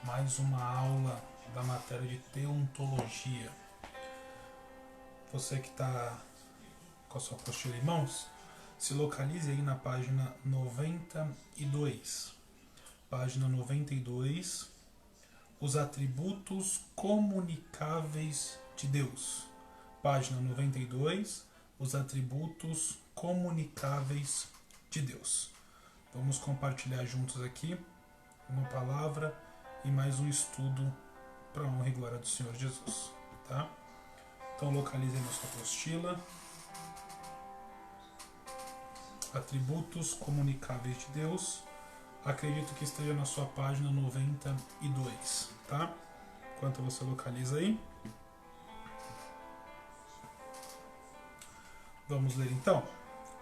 mais uma aula da matéria de teontologia. Você que está com a sua apostila em mãos, se localize aí na página 92. Página 92, os atributos comunicáveis de Deus. Página 92, os atributos comunicáveis de Deus. Vamos compartilhar juntos aqui uma palavra e mais um estudo para a honra e glória do Senhor Jesus, tá? Então localize aí na sua apostila. Atributos comunicáveis de Deus. Acredito que esteja na sua página 92, tá? Enquanto você localiza aí. Vamos ler então.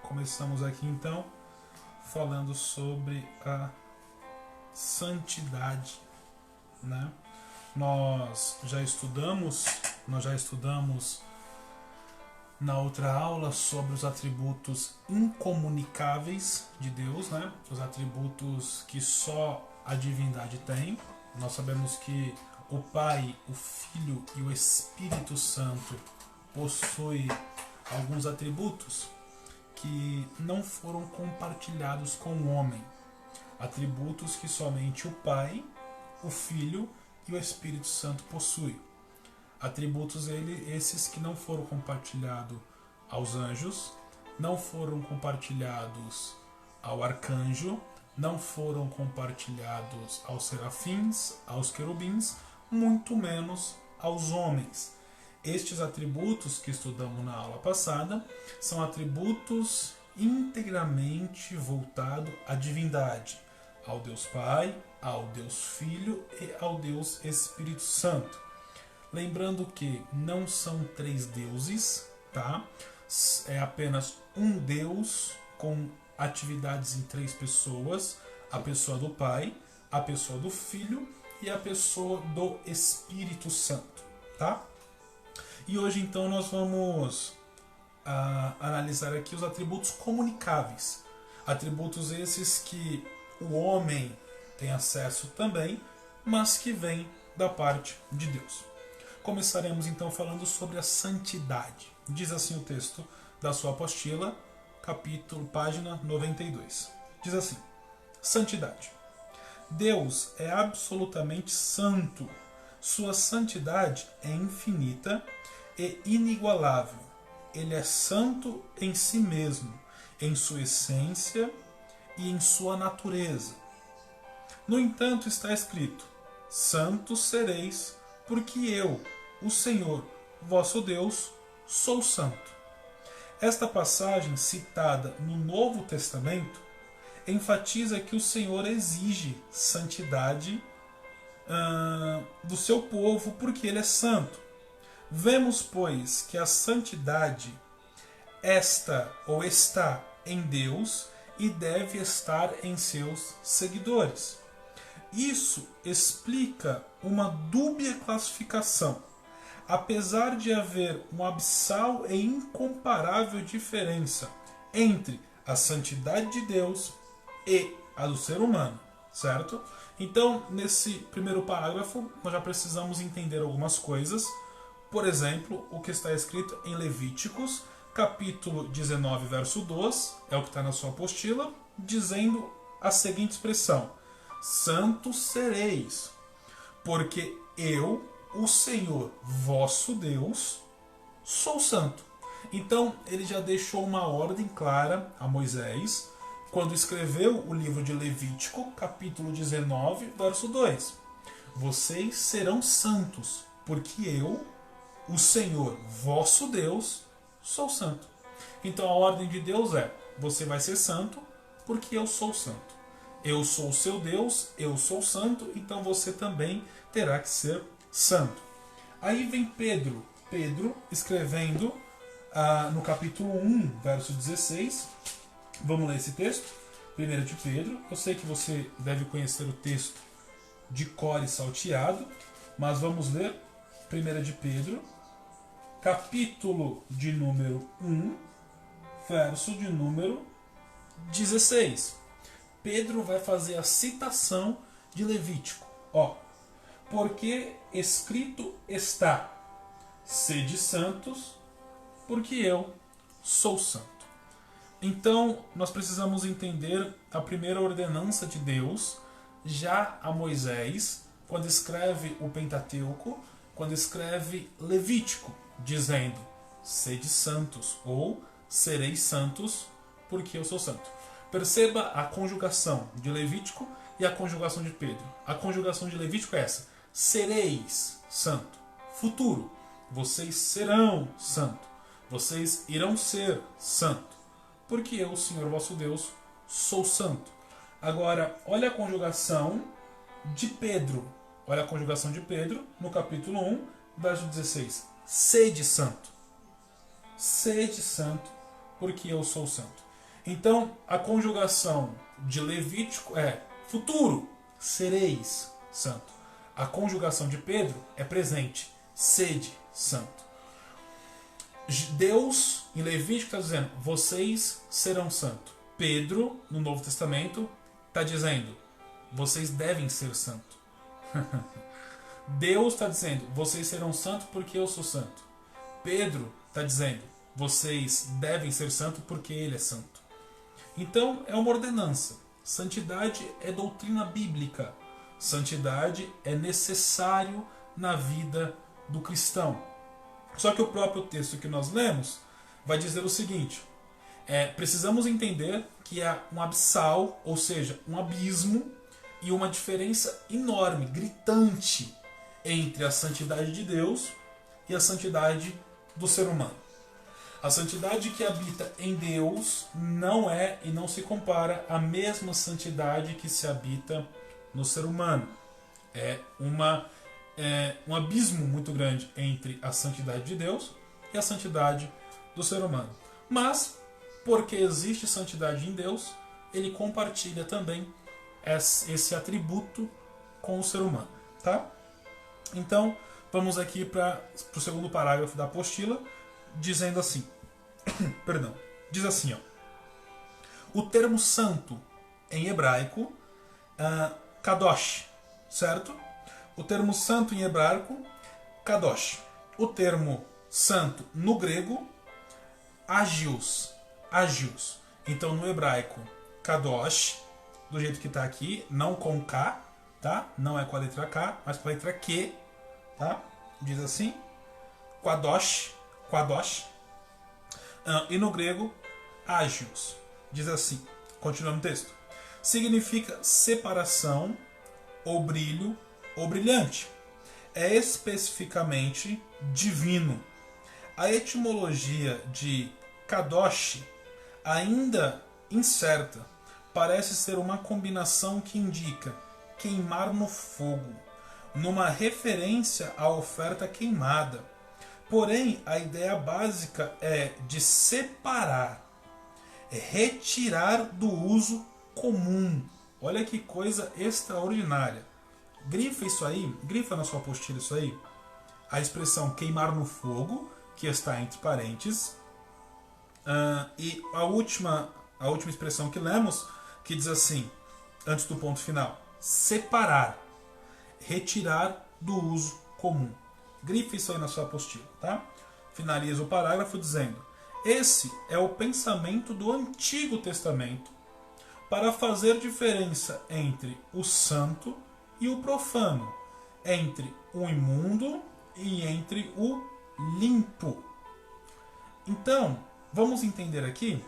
Começamos aqui então falando sobre a santidade, né? Nós já estudamos na outra aula sobre os atributos incomunicáveis de Deus, né? Os atributos que só a divindade tem. Nós sabemos que o Pai, o Filho e o Espírito Santo possuem alguns atributos que não foram compartilhados com o homem. Atributos que somente o Pai, o Filho e o Espírito Santo possuem. Atributos esses que não foram compartilhados aos anjos, não foram compartilhados ao arcanjo, não foram compartilhados aos serafins, aos querubins, muito menos aos homens. Estes atributos que estudamos na aula passada são atributos integramente voltados à divindade, ao Deus Pai, ao Deus Filho e ao Deus Espírito Santo. Lembrando que não são três deuses, tá? É apenas um Deus com atividades em três pessoas: a pessoa do Pai, a pessoa do Filho e a pessoa do Espírito Santo, tá? E hoje então nós vamos analisar aqui os atributos comunicáveis. Atributos esses que o homem tem acesso também, mas que vêm da parte de Deus. Começaremos então falando sobre a santidade. Diz assim o texto da sua apostila, página 92. Diz assim: santidade. Deus é absolutamente santo. Sua santidade é infinita e inigualável. Ele é santo em si mesmo, em sua essência e em sua natureza. No entanto, está escrito: santos sereis, porque eu, o Senhor, vosso Deus, sou santo. Esta passagem, citada no Novo Testamento, enfatiza que o Senhor exige santidade do seu povo, porque ele é santo. Vemos, pois, que a santidade está em Deus e deve estar em seus seguidores. Isso explica uma dúbia classificação. Apesar de haver uma abissal e incomparável diferença entre a santidade de Deus e a do ser humano, certo? Então, nesse primeiro parágrafo, nós já precisamos entender algumas coisas. Por exemplo, o que está escrito em Levíticos, capítulo 19, verso 2, é o que está na sua apostila, dizendo a seguinte expressão: santos sereis, porque eu, o Senhor, vosso Deus, sou santo. Então, ele já deixou uma ordem clara a Moisés, quando escreveu o livro de Levítico, capítulo 19, verso 2. Vocês serão santos, porque eu, o Senhor, vosso Deus, sou santo. Então a ordem de Deus é: você vai ser santo, porque eu sou santo. Eu sou o seu Deus, eu sou santo, então você também terá que ser santo. Aí vem Pedro escrevendo no capítulo 1, verso 16. Vamos ler esse texto? 1 de Pedro. Eu sei que você deve conhecer o texto de cor e salteado, mas vamos ler 1 de Pedro, capítulo de número 1, verso de número 16. Pedro vai fazer a citação de Levítico. Porque escrito está: sede santos, porque eu sou santo. Então, nós precisamos entender a primeira ordenança de Deus, já a Moisés, quando escreve o Pentateuco, quando escreve Levítico, dizendo: sede santos, ou sereis santos, porque eu sou santo. Perceba a conjugação de Levítico e a conjugação de Pedro. A conjugação de Levítico é essa: sereis santo. Futuro: vocês serão santo. Vocês irão ser santo. Porque eu, Senhor vosso Deus, sou santo. Agora, olha a conjugação de Pedro. Olha a conjugação de Pedro no capítulo 1, verso 16. Sede santo. Sede santo, porque eu sou santo. Então, a conjugação de Levítico é futuro, sereis santo. A conjugação de Pedro é presente, sede santo. Deus, em Levítico, está dizendo: vocês serão santos. Pedro, no Novo Testamento, está dizendo: vocês devem ser santos. Deus está dizendo: vocês serão santos porque eu sou santo. Pedro está dizendo: vocês devem ser santos porque ele é santo. Então, é uma ordenança. Santidade é doutrina bíblica. Santidade é necessário na vida do cristão. Só que o próprio texto que nós lemos vai dizer o seguinte: precisamos entender que há um abissal, ou seja, um abismo e uma diferença enorme, gritante, entre a santidade de Deus e a santidade do ser humano. A santidade que habita em Deus não é e não se compara à mesma santidade que se habita no ser humano. É um abismo muito grande entre a santidade de Deus e a santidade do ser humano. Mas, porque existe santidade em Deus, ele compartilha também esse atributo com o ser humano. Tá? Então, vamos aqui para o segundo parágrafo da apostila, dizendo assim. Perdão. Diz assim, ó. O termo santo em hebraico, kadosh, certo? O termo santo em hebraico, kadosh. O termo santo no grego, agios. Agios. Então no hebraico, kadosh, do jeito que está aqui, não com K, tá? Não é com a letra K, mas com a letra Q, tá? Diz assim, kadosh, kadosh. E no grego, agios. Diz assim, continuando o texto. Significa separação, ou brilho, ou brilhante. É especificamente divino. A etimologia de kadosh, ainda incerta, parece ser uma combinação que indica queimar no fogo, numa referência à oferta queimada. Porém, a ideia básica é de separar, retirar do uso comum. Olha que coisa extraordinária. Grifa isso aí, grifa na sua apostila isso aí. A expressão queimar no fogo, que está entre parênteses. E a última expressão que lemos, que diz assim, antes do ponto final: separar, retirar do uso comum. Grife isso aí na sua apostila, tá? Finaliza o parágrafo dizendo: esse é o pensamento do Antigo Testamento para fazer diferença entre o santo e o profano, entre o imundo e entre o limpo. Então, vamos entender aqui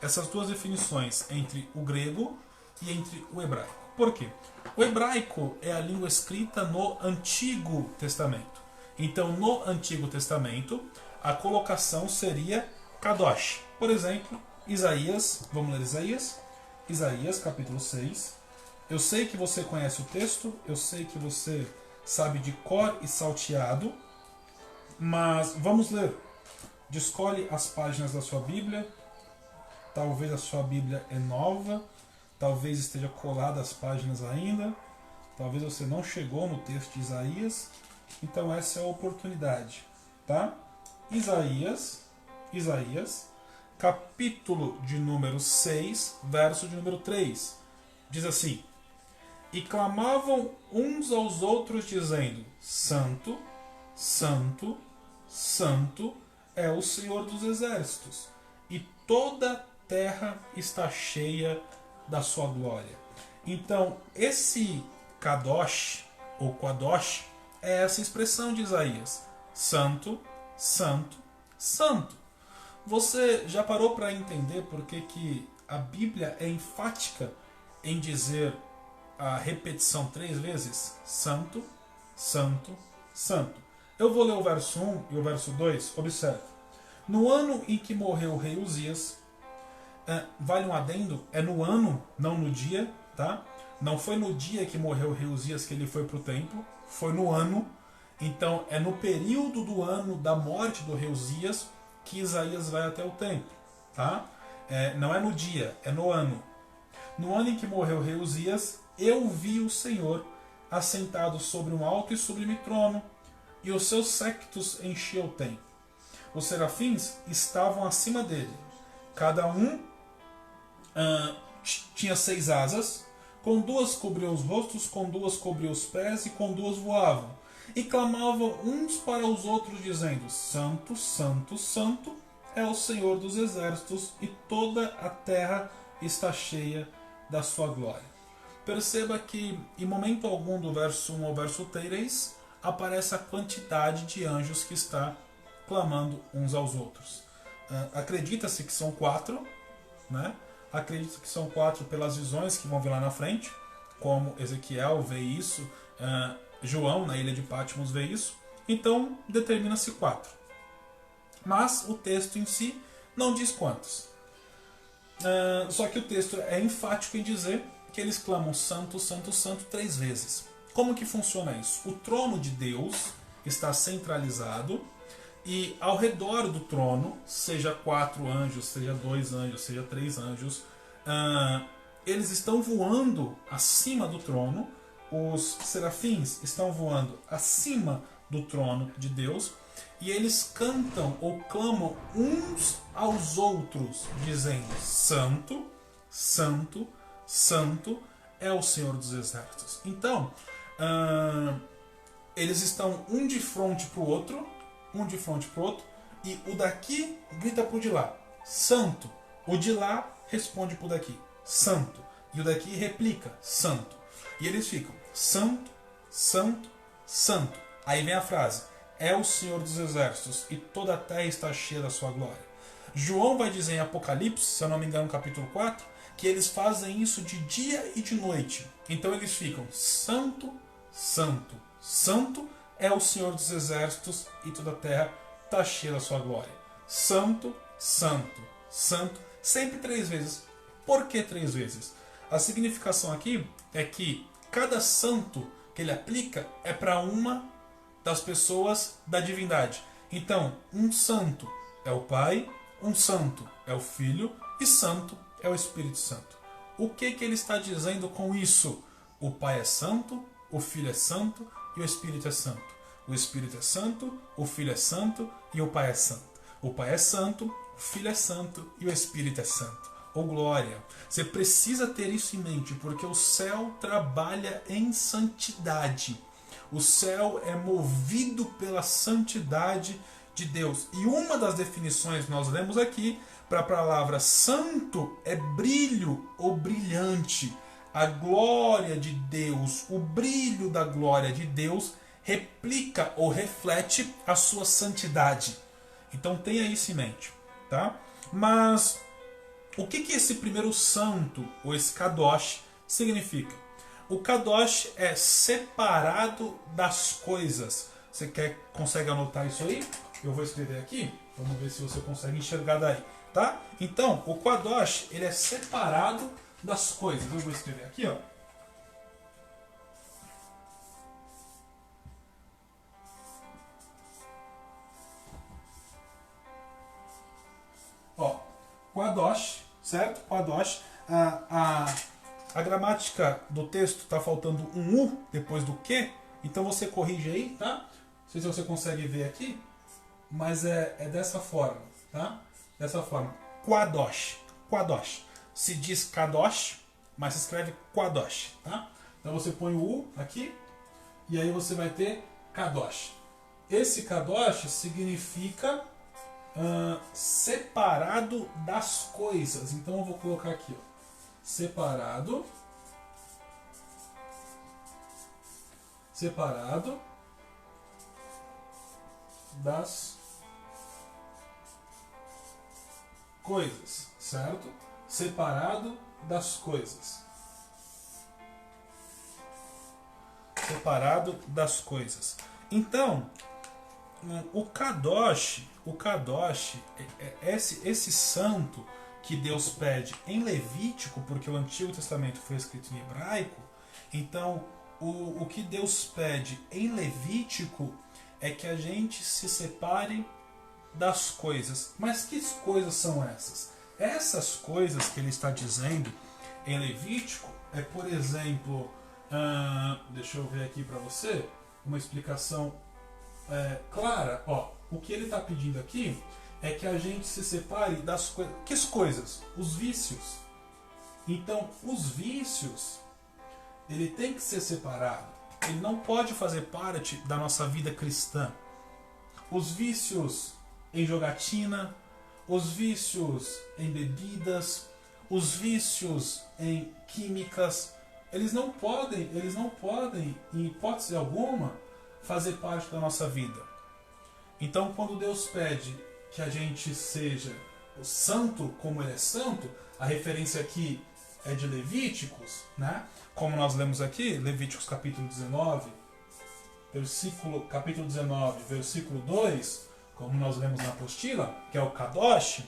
essas duas definições entre o grego e entre o hebraico. Por quê? O hebraico é a língua escrita no Antigo Testamento. Então, no Antigo Testamento, a colocação seria kadosh. Por exemplo, Isaías, vamos ler Isaías? Isaías, capítulo 6. Eu sei que você conhece o texto, eu sei que você sabe de cor e salteado, mas vamos ler. Descolhe as páginas da sua Bíblia. Talvez a sua Bíblia é nova, talvez esteja colada às páginas ainda, talvez você não chegou no texto de Isaías. Então essa é a oportunidade, tá? Isaías, capítulo de número 6, verso de número 3. Diz assim: e clamavam uns aos outros, dizendo: Santo, Santo, Santo é o Senhor dos exércitos, e toda a terra está cheia da sua glória. Então, esse Kadosh, ou Kadosh, é essa expressão de Isaías: Santo, Santo, Santo. Você já parou para entender por que a Bíblia é enfática em dizer a repetição 3 vezes? Santo, Santo, Santo. Eu vou ler o verso 1 e o verso 2. Observe. No ano em que morreu o rei Uzias, vale um adendo, é no ano, não no dia, tá? Não foi no dia que morreu o rei Uzias que ele foi para o templo, foi no ano. Então é no período do ano da morte do rei Uzias que Isaías vai até o templo, tá? Não é no dia, é no ano. No ano em que morreu o rei Uzias, eu vi o Senhor assentado sobre um alto e sublime trono, e os seus séquitos enchiam o templo. Os serafins estavam acima dele. Cada um tinha 6 asas, com 2 cobriam os rostos, com 2 cobriam os pés e com 2 voavam. E clamavam uns para os outros, dizendo: Santo, Santo, Santo é o Senhor dos exércitos, e toda a terra está cheia da sua glória. Perceba que em momento algum do verso 1 ao verso 3 aparece a quantidade de anjos que está clamando uns aos outros. Acredita-se que são 4, né? Acredita que são 4 pelas visões que vão vir lá na frente, como Ezequiel vê isso, João na ilha de Patmos vê isso, então determina-se 4. Mas o texto em si não diz quantos. Só que o texto é enfático em dizer que eles clamam Santo, Santo, Santo 3 vezes. Como que funciona isso? O trono de Deus está centralizado e ao redor do trono, seja 4 anjos, seja 2 anjos, seja 3 anjos, eles estão voando acima do trono. Os serafins estão voando acima do trono de Deus e eles cantam ou clamam uns aos outros, dizendo: Santo, Santo, Santo é o Senhor dos exércitos. Então, eles estão um de frente para o outro, e o daqui grita para o de lá: Santo. O de lá responde para o daqui: Santo. E o daqui replica: Santo. E eles ficam: Santo, Santo, Santo. Aí vem a frase: é o Senhor dos exércitos, e toda a terra está cheia da sua glória. João vai dizer em Apocalipse, se eu não me engano, no capítulo 4, que eles fazem isso de dia e de noite. Então eles ficam: Santo, Santo, Santo é o Senhor dos exércitos, e toda a terra está cheia da sua glória. Santo, Santo, Santo, sempre 3 vezes. Por que 3 vezes? A significação aqui é que cada santo que ele aplica é para uma das pessoas da divindade. Então, um santo é o Pai, um santo é o Filho e santo é o Espírito Santo. O que ele está dizendo com isso? O Pai é santo, o Filho é santo e o Espírito é santo. O Espírito é santo, o Filho é santo e o Pai é santo. O Pai é santo, o Filho é santo e o Espírito é santo. Oh glória! Você precisa ter isso em mente, porque o céu trabalha em santidade. O céu é movido pela santidade de Deus. E uma das definições que nós lemos aqui para a palavra santo é brilho ou brilhante. A glória de Deus, o brilho da glória de Deus replica ou reflete a sua santidade. Então tenha isso em mente, tá? Mas o que esse primeiro santo, ou esse Kadosh, significa? O Kadosh é separado das coisas. Você consegue anotar isso aí? Eu vou escrever aqui. Vamos ver se você consegue enxergar daí, tá? Então, o Kadosh, ele é separado das coisas. Eu vou escrever aqui, ó. Ó, Kadosh, certo? Kadosh. A gramática do texto está faltando um U depois do que, então você corrige aí, tá? Não sei se você consegue ver aqui, mas é dessa forma, tá? Dessa forma. Kadosh. Kadosh. Se diz Kadosh, mas se escreve Kadosh, tá? Então você põe o U aqui, e aí você vai ter Kadosh. Esse Kadosh significa separado das coisas. Então eu vou colocar aqui, ó, separado das coisas, certo? Separado das coisas. Separado das coisas. Então, o Kadosh, esse santo que Deus pede em Levítico, porque o Antigo Testamento foi escrito em hebraico, então o que Deus pede em Levítico é que a gente se separe das coisas. Mas que coisas são essas? Essas coisas que ele está dizendo em Levítico é, por exemplo, deixa eu ver aqui para você, uma explicação clara. Ó, o que ele está pedindo aqui é que a gente se separe das coisas. Que coisas? Os vícios. Então, os vícios, ele tem que ser separado. Ele não pode fazer parte da nossa vida cristã. Os vícios em jogatina, os vícios em bebidas, os vícios em químicas, eles não podem, em hipótese alguma, fazer parte da nossa vida. Então, quando Deus pede que a gente seja o santo como ele é santo, a referência aqui é de Levíticos, né? Como nós lemos aqui, Levíticos capítulo 19, versículo 2, como nós lemos na apostila, que é o Kadosh, ele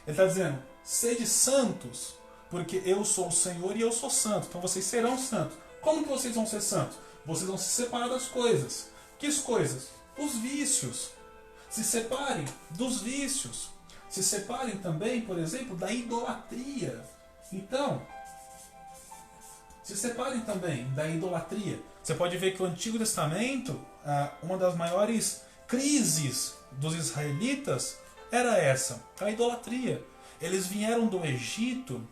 está dizendo, sede santos, porque eu sou o Senhor e eu sou santo. Então vocês serão santos. Como que vocês vão ser santos? Vocês vão se separar das coisas. Que coisas? Os vícios. Se separem dos vícios. Se separem também, por exemplo, da idolatria. Então, se separem também da idolatria. Você pode ver que o Antigo Testamento, uma das maiores crises dos israelitas era essa, a idolatria. Eles vieram do Egito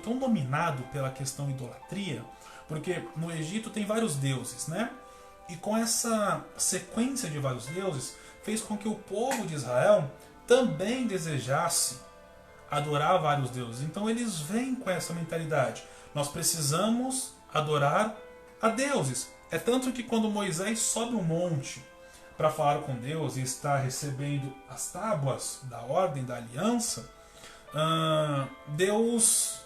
tão dominado pela questão idolatria, porque no Egito tem vários deuses, né? E com essa sequência de vários deuses, fez com que o povo de Israel também desejasse adorar vários deuses. Então eles vêm com essa mentalidade. Nós precisamos adorar a deuses. É tanto que quando Moisés sobe um monte para falar com Deus e está recebendo as tábuas da ordem, da aliança, Deus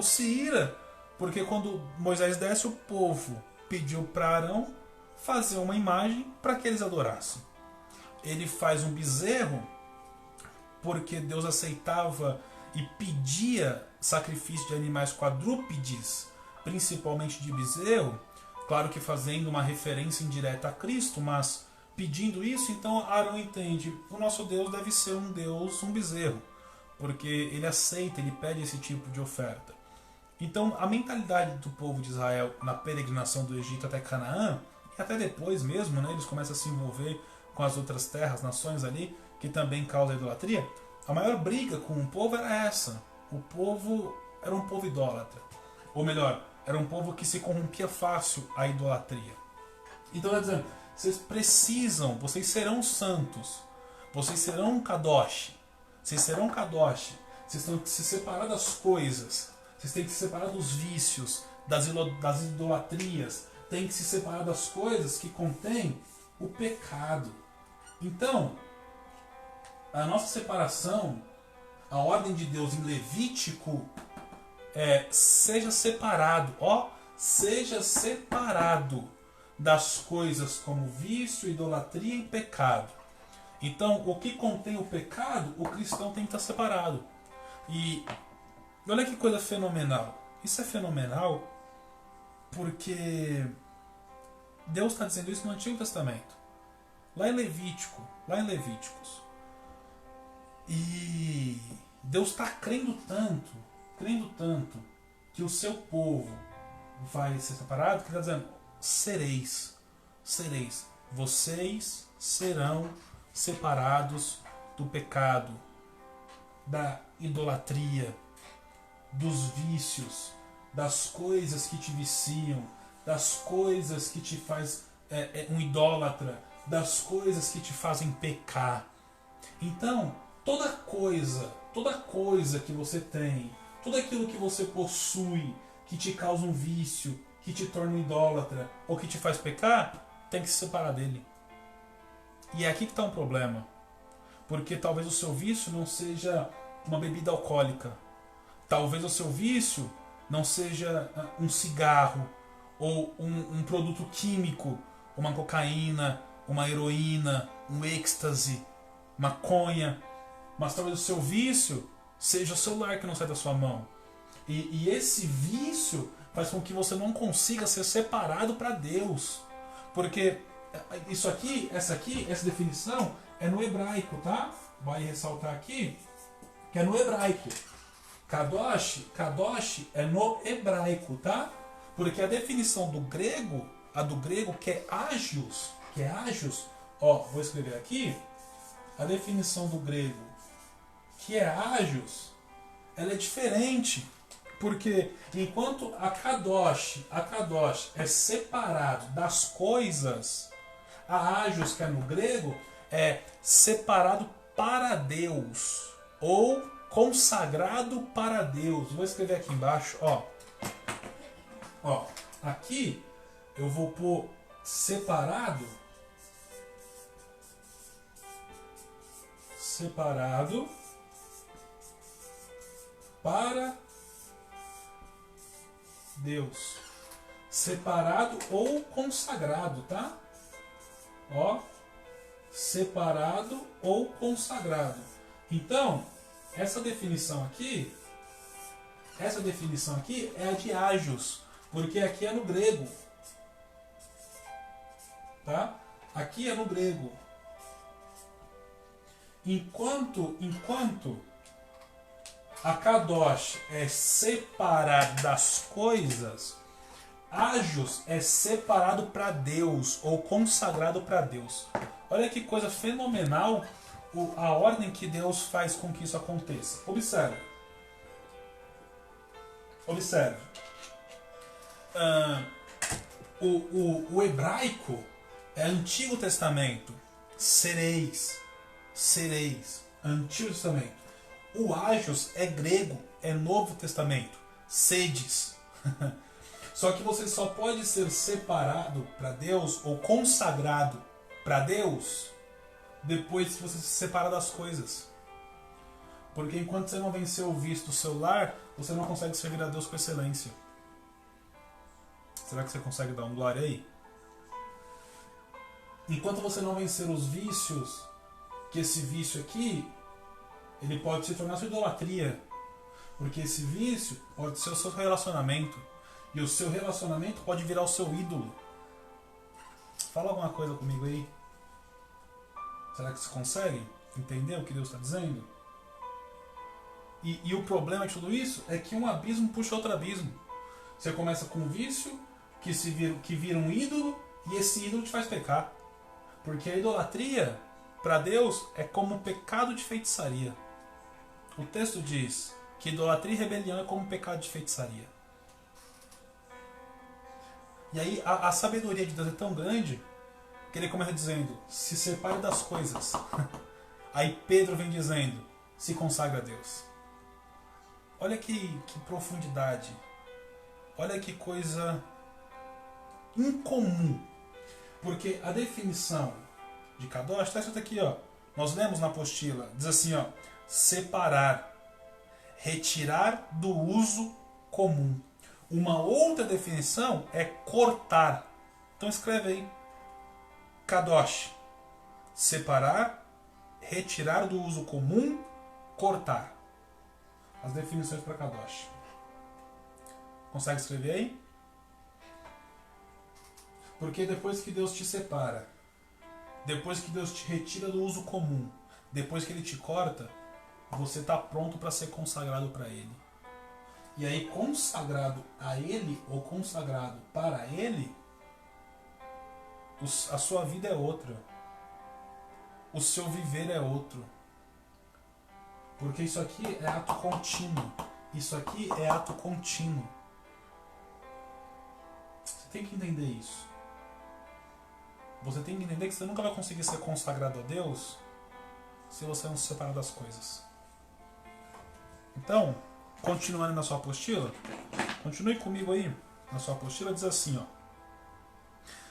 se ira, porque quando Moisés desce, o povo pediu para Arão fazer uma imagem para que eles adorassem. Ele faz um bezerro, porque Deus aceitava e pedia sacrifício de animais quadrúpedes, principalmente de bezerro, claro que fazendo uma referência indireta a Cristo, mas pedindo isso, então Arão entende, o nosso Deus deve ser um Deus, um bezerro, porque ele aceita, ele pede esse tipo de oferta. Então a mentalidade do povo de Israel na peregrinação do Egito até Canaã, e até depois mesmo, né, eles começam a se envolver com as outras terras, nações ali, que também causam idolatria. A maior briga com o povo era essa. O povo era um povo idólatra. Ou melhor, era um povo que se corrompia fácil à idolatria. Então, quer dizer, vocês serão santos. Vocês serão Kadosh. Vocês serão Kadosh. Vocês têm que se separar das coisas. Vocês têm que se separar dos vícios, das idolatrias. Têm que se separar das coisas que contêm o pecado. Então, a nossa separação, a ordem de Deus em Levítico seja separado, seja separado das coisas como vício, idolatria e pecado. Então, o que contém o pecado, o cristão tem que estar separado. E olha que coisa fenomenal. Isso é fenomenal porque Deus está dizendo isso no Antigo Testamento. Lá em Levíticos. E Deus está crendo tanto, que o seu povo vai ser separado, que está dizendo, sereis, vocês serão separados do pecado, da idolatria, dos vícios, das coisas que te viciam, das coisas que te faz um idólatra, das coisas que te fazem pecar. Então, toda coisa que você tem, tudo aquilo que você possui, que te causa um vício, que te torna um idólatra ou que te faz pecar, tem que se separar dele. E é aqui que está um problema. Porque talvez o seu vício não seja uma bebida alcoólica. Talvez o seu vício não seja um cigarro ou um produto químico, uma cocaína, uma heroína, um êxtase, maconha. Mas talvez o seu vício seja o celular que não sai da sua mão. E esse vício faz com que você não consiga ser separado para Deus. Porque essa definição é no hebraico, tá? Vai ressaltar aqui que é no hebraico. Kadosh é no hebraico, tá? Porque a definição do grego, a do grego que é agios, ó, vou escrever aqui, a definição do grego que é agios, ela é diferente. Porque enquanto a kadosh é separado das coisas, a agios, que é no grego, é separado para Deus ou consagrado para Deus. Vou escrever aqui embaixo, ó. Aqui eu vou pôr separado para Deus. Separado ou consagrado, tá? Ó, separado ou consagrado. Então, essa definição aqui é a de agios, porque aqui é no grego. Tá? Aqui é no grego. Enquanto a kadosh é separar das coisas, agios é separado para Deus ou consagrado para Deus. Olha que coisa fenomenal a ordem que Deus faz com que isso aconteça. Observe. O hebraico é Antigo Testamento. Sereis. Antigo Testamento. O agios é grego, é Novo Testamento. Sedes. Só que você só pode ser separado para Deus ou consagrado para Deus depois que você se separa das coisas. Porque enquanto você não venceu o vício do celular, você não consegue servir a Deus com excelência. Será que você consegue dar um glória aí? Enquanto você não vencer os vícios, que esse vício aqui, ele pode se tornar sua idolatria. Porque esse vício pode ser o seu relacionamento. E o seu relacionamento pode virar o seu ídolo. Fala alguma coisa comigo aí. Será que você consegue entender o que Deus está dizendo? E o problema de tudo isso é que um abismo puxa outro abismo. Você começa com um vício que vira um ídolo e esse ídolo te faz pecar. Porque a idolatria, para Deus, é como um pecado de feitiçaria. O texto diz que idolatria e rebelião é como um pecado de feitiçaria. E aí a sabedoria de Deus é tão grande que ele começa dizendo, se separe das coisas. Aí Pedro vem dizendo, se consagra a Deus. Olha que profundidade. Olha que coisa incomum. Porque a definição de Kadosh está escrito aqui, ó. Nós lemos na apostila, diz assim, ó, separar, retirar do uso comum. Uma outra definição é cortar. Então escreve aí. Kadosh, separar, retirar do uso comum, cortar. As definições para Kadosh. Consegue escrever aí? Porque depois que Deus te separa, depois que Deus te retira do uso comum, depois que Ele te corta, você está pronto para ser consagrado para Ele. E aí, consagrado a Ele, ou consagrado para Ele, a sua vida é outra. O seu viver é outro. Porque isso aqui é ato contínuo. Isso aqui é ato contínuo. tem que entender isso. Você tem que entender que você nunca vai conseguir ser consagrado a Deus se você não se separar das coisas. Então, continuando na sua apostila, continue comigo aí. Na sua apostila diz assim, ó.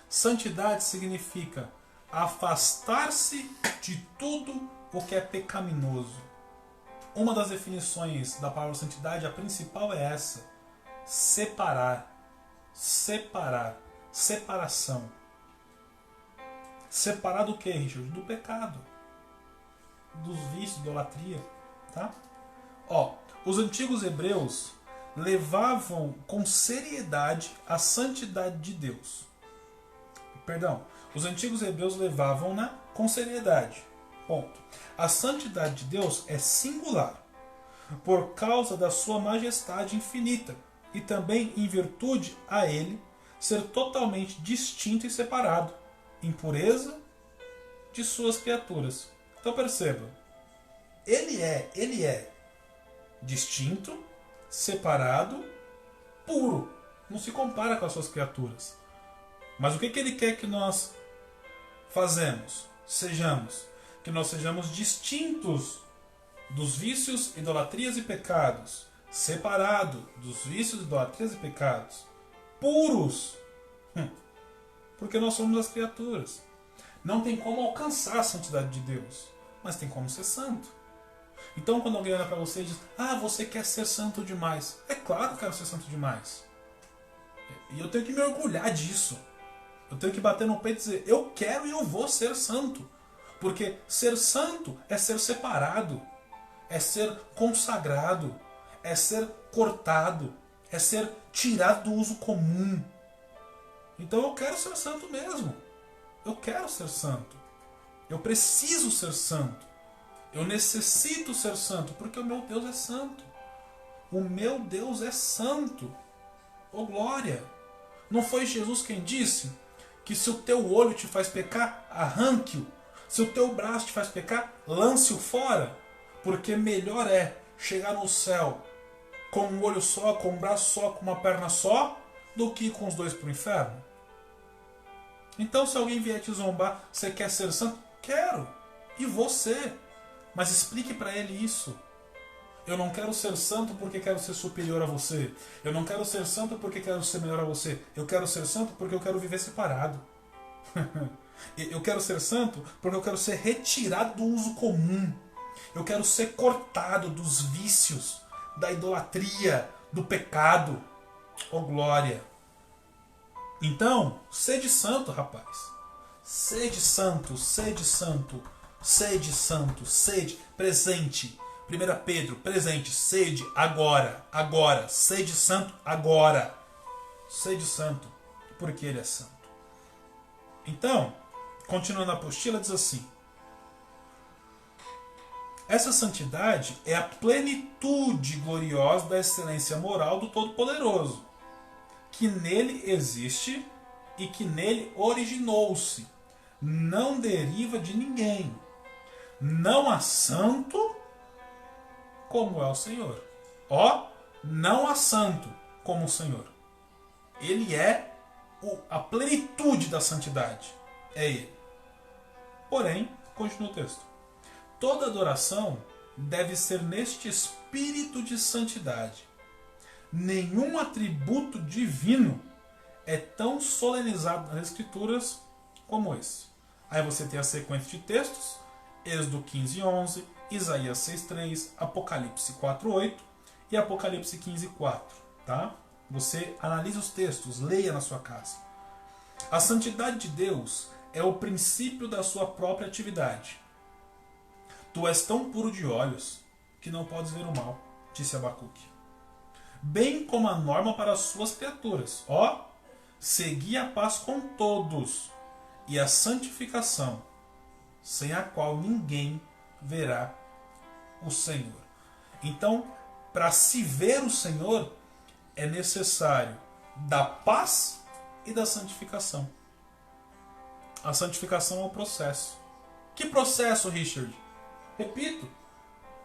Santidade significa afastar-se de tudo o que é pecaminoso. Uma das definições da palavra santidade, a principal é essa. Separar. Separar. Separação. Separar do que, Richard? Do pecado. Dos vícios, idolatria. Tá? Ó, os antigos hebreus levavam com seriedade a santidade de Deus. Perdão, os antigos hebreus levavam-na com seriedade. Ponto. A santidade de Deus é singular, por causa da sua majestade infinita, e também em virtude a ele ser totalmente distinto e separado, em pureza de suas criaturas. Então perceba, ele é distinto, separado, puro. Não se compara com as suas criaturas. Mas o que ele quer que nós sejamos? Que nós sejamos distintos dos vícios, idolatrias e pecados. Separados dos vícios, idolatrias e pecados. Puros. Porque nós somos as criaturas. Não tem como alcançar a santidade de Deus, mas tem como ser santo. Então quando alguém olha para você e diz, você quer ser santo demais. É claro que eu quero ser santo demais. E eu tenho que me orgulhar disso. Eu tenho que bater no peito e dizer, eu quero e eu vou ser santo. Porque ser santo é ser separado, é ser consagrado, é ser cortado, é ser tirado do uso comum. Então eu quero ser santo mesmo. Eu quero ser santo. Eu preciso ser santo. Eu necessito ser santo, porque o meu Deus é santo. O meu Deus é santo. Oh glória! Não foi Jesus quem disse que se o teu olho te faz pecar, arranque-o. Se o teu braço te faz pecar, lance-o fora. Porque melhor é chegar no céu com um olho só, com um braço só, com uma perna só, do que ir com os dois para o inferno. Então se alguém vier te zombar, você quer ser santo? Quero. E você. Mas explique para ele isso. Eu não quero ser santo porque quero ser superior a você. Eu não quero ser santo porque quero ser melhor a você. Eu quero ser santo porque eu quero viver separado. Eu quero ser santo porque eu quero ser retirado do uso comum. Eu quero ser cortado dos vícios, da idolatria, do pecado. Oh glória! Então, sede santo, rapaz. Sede santo, sede santo, sede santo, sede presente. 1 Pedro, presente, sede agora, agora, sede santo agora. Sede santo, porque ele é santo. Então, continuando a apostila, diz assim: essa santidade é a plenitude gloriosa da excelência moral do Todo-Poderoso, que nele existe e que nele originou-se. Não deriva de ninguém. Não há santo como é o Senhor. Não há santo como o Senhor. Ele é a plenitude da santidade. É ele. Porém, continua o texto. Toda adoração deve ser neste espírito de santidade. Nenhum atributo divino é tão solenizado nas Escrituras como esse. Aí você tem a sequência de textos, Êxodo 15:11, Isaías 6:3, Apocalipse 4:8 e Apocalipse 15:4. Tá? Você analisa os textos, leia na sua casa. A santidade de Deus é o princípio da sua própria atividade. Tu és tão puro de olhos que não podes ver o mal, disse Abacuque. Bem como a norma para as suas criaturas. Segui a paz com todos e a santificação, sem a qual ninguém verá o Senhor. Então, para se ver o Senhor, é necessário da paz e da santificação. A santificação é um processo. Que processo, Richard? Repito,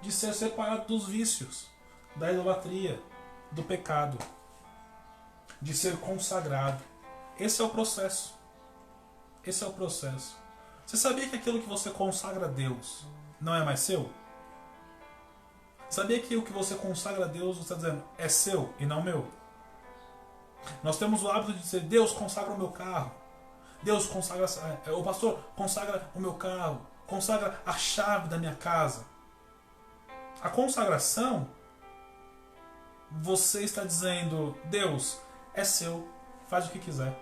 de ser separado dos vícios, da idolatria, do pecado, de ser consagrado. Esse é o processo. Esse é o processo. Você sabia que aquilo que você consagra a Deus não é mais seu? Sabia que o que você consagra a Deus, você está dizendo, é seu e não meu? Nós temos o hábito de dizer, Deus consagra o meu carro. Deus consagra, o pastor consagra o meu carro. Consagra a chave da minha casa. A consagração, você está dizendo, Deus, é seu, faz o que quiser.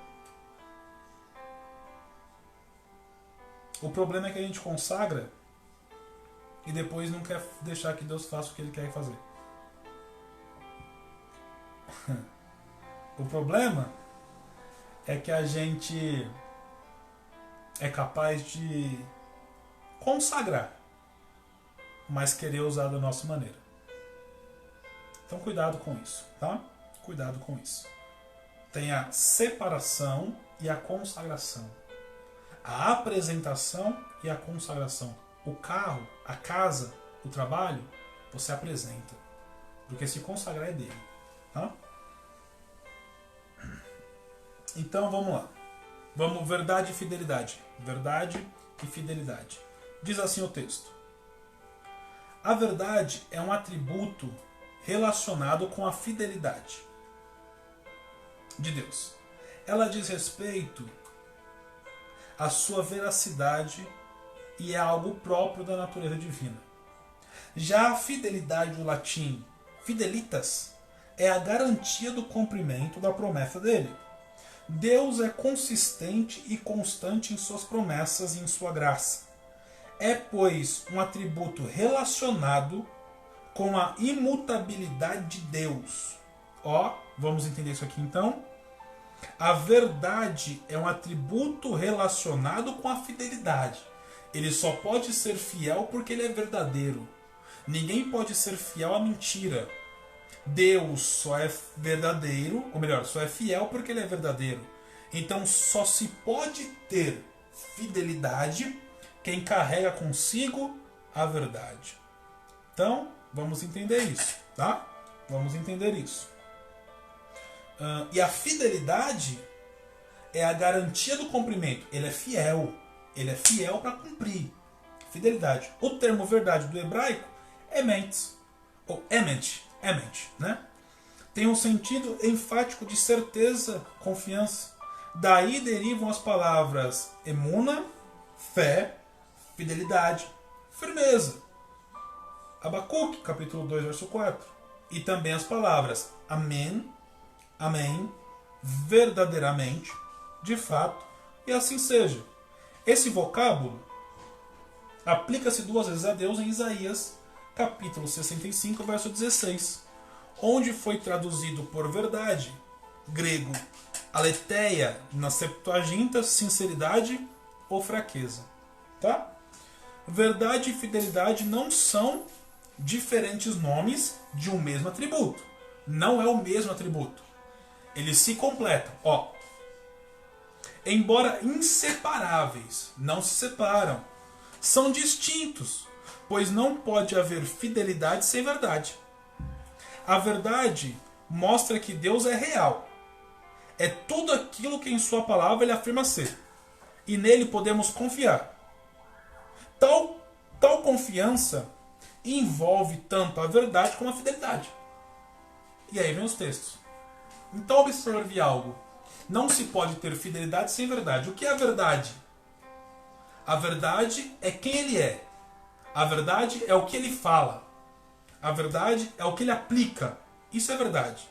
O problema é que a gente consagra e depois não quer deixar que Deus faça o que Ele quer fazer. O problema é que a gente é capaz de consagrar, mas querer usar da nossa maneira. Então cuidado com isso, tá? Cuidado com isso. Tem a separação e a consagração. A apresentação e a consagração. O carro, a casa, o trabalho, você apresenta. Porque se consagrar é dele. Tá? Então vamos lá. Vamos, verdade e fidelidade. Verdade e fidelidade. Diz assim o texto. A verdade é um atributo relacionado com a fidelidade de Deus. Ela diz respeito à sua veracidade e é algo próprio da natureza divina. Já a fidelidade do latim fidelitas é a garantia do cumprimento da promessa dele. Deus é consistente e constante em suas promessas e em sua graça. É, pois, um atributo relacionado com a imutabilidade de Deus. Vamos entender isso aqui então? A verdade é um atributo relacionado com a fidelidade. Ele só pode ser fiel porque ele é verdadeiro. Ninguém pode ser fiel à mentira. Deus só é verdadeiro, ou melhor, só é fiel porque ele é verdadeiro. Então só se pode ter fidelidade quem carrega consigo a verdade. Então, vamos entender isso, tá? Vamos entender isso. E a fidelidade é a garantia do cumprimento. Ele é fiel. Ele é fiel para cumprir. Fidelidade. O termo verdade do hebraico é emet, ou emet, né? Tem um sentido enfático de certeza, confiança. Daí derivam as palavras emuna, fé, fidelidade, firmeza. Abacuque, capítulo 2, verso 4. E também as palavras amém, amém, verdadeiramente, de fato, e assim seja. Esse vocábulo aplica-se 2 vezes a Deus em Isaías, capítulo 65, verso 16, onde foi traduzido por verdade, grego, aletheia, na Septuaginta, sinceridade ou fraqueza. Tá? Verdade e fidelidade não são diferentes nomes de um mesmo atributo. Não é o mesmo atributo. Eles se completam. Embora inseparáveis, não se separam. São distintos, pois não pode haver fidelidade sem verdade. A verdade mostra que Deus é real. É tudo aquilo que em sua palavra ele afirma ser. E nele podemos confiar. Tal confiança envolve tanto a verdade como a fidelidade. E aí vem os textos. Então observe algo. Não se pode ter fidelidade sem verdade. O que é a verdade? A verdade é quem ele é. A verdade é o que ele fala. A verdade é o que ele aplica. Isso é verdade.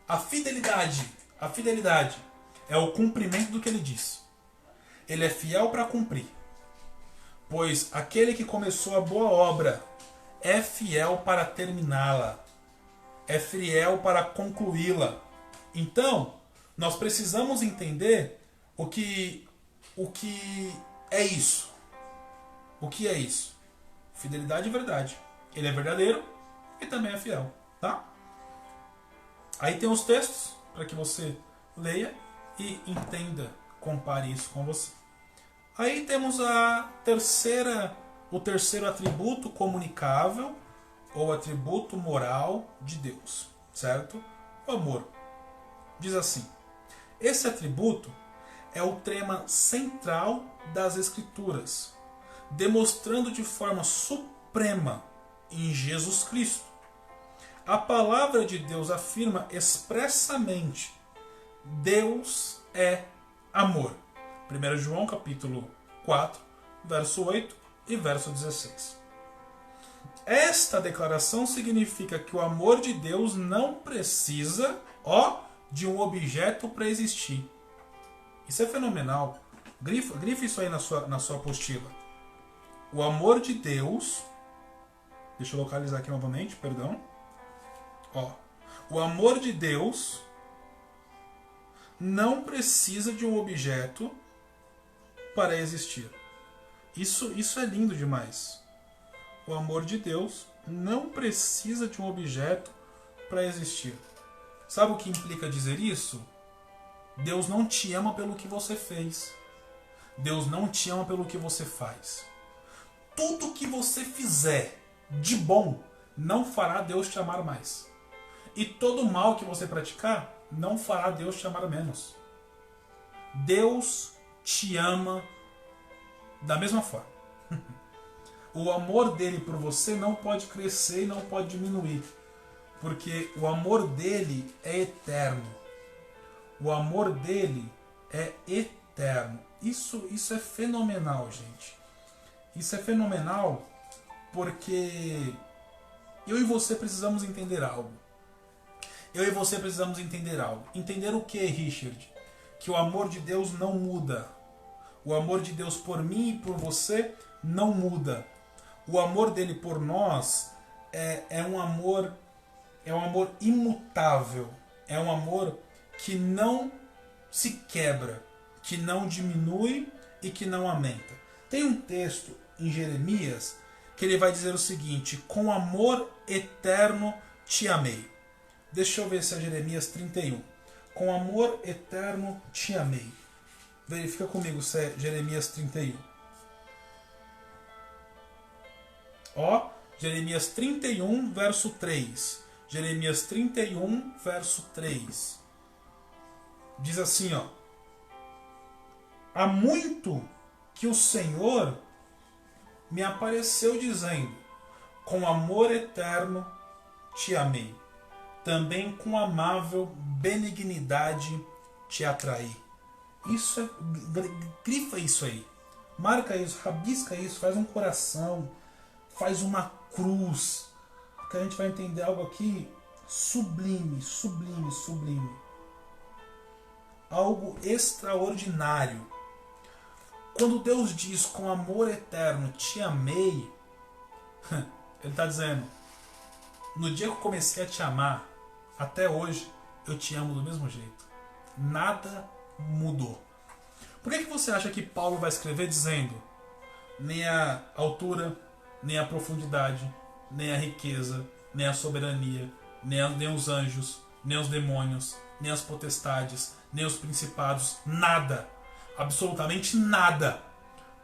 A fidelidade é o cumprimento do que ele diz. Ele é fiel para cumprir. Pois aquele que começou a boa obra é fiel para terminá-la. É fiel para concluí-la. Então, nós precisamos entender o que é isso. O que é isso? Fidelidade e verdade. Ele é verdadeiro e também é fiel. Tá? Aí tem os textos para que você leia e entenda, compare isso com você. Aí temos o terceiro atributo comunicável ou atributo moral de Deus, certo? O amor. Diz assim: Esse atributo é o tema central das Escrituras, demonstrando de forma suprema em Jesus Cristo. A palavra de Deus afirma expressamente: Deus é amor. 1 João capítulo 4, verso 8 e verso 16. Esta declaração significa que o amor de Deus não precisa, de um objeto para existir. Isso é fenomenal. Grife isso aí na sua apostila. O amor de Deus... Deixa eu localizar aqui novamente, perdão. O amor de Deus não precisa de um objeto para existir. Isso é lindo demais. O amor de Deus não precisa de um objeto para existir. Sabe o que implica dizer isso? Deus não te ama pelo que você fez. Deus não te ama pelo que você faz. Tudo que você fizer de bom não fará Deus te amar mais. E todo mal que você praticar não fará Deus te amar menos. Deus te ama da mesma forma. O amor dele por você não pode crescer e não pode diminuir, porque o amor dele é eterno. O amor dele é eterno. Isso é fenomenal, gente. Isso é fenomenal porque eu e você precisamos entender algo. Entender o que, Richard? Que o amor de Deus não muda. O amor de Deus por mim e por você não muda. O amor dele por nós é um amor imutável. É um amor que não se quebra, que não diminui e que não aumenta. Tem um texto em Jeremias que ele vai dizer o seguinte: com amor eterno te amei. Deixa eu ver se é Jeremias 31. Com amor eterno te amei. Verifica comigo se é Jeremias 31. Jeremias 31, verso 3. Jeremias 31, verso 3. Diz assim, há muito que o Senhor me apareceu dizendo: com amor eterno te amei. Também com amável benignidade te atraí. Isso é... Grifa isso aí. Marca isso, rabisca isso, faz um coração, faz uma cruz. Que a gente vai entender algo aqui sublime, sublime, sublime. Algo extraordinário. Quando Deus diz com amor eterno te amei, Ele está dizendo: no dia que eu comecei a te amar, até hoje eu te amo do mesmo jeito. Nada mudou. Por que você acha que Paulo vai escrever dizendo: nem a altura, nem a profundidade, nem a riqueza, nem a soberania, nem os anjos, nem os demônios, nem as potestades, nem os principados, nada, absolutamente nada,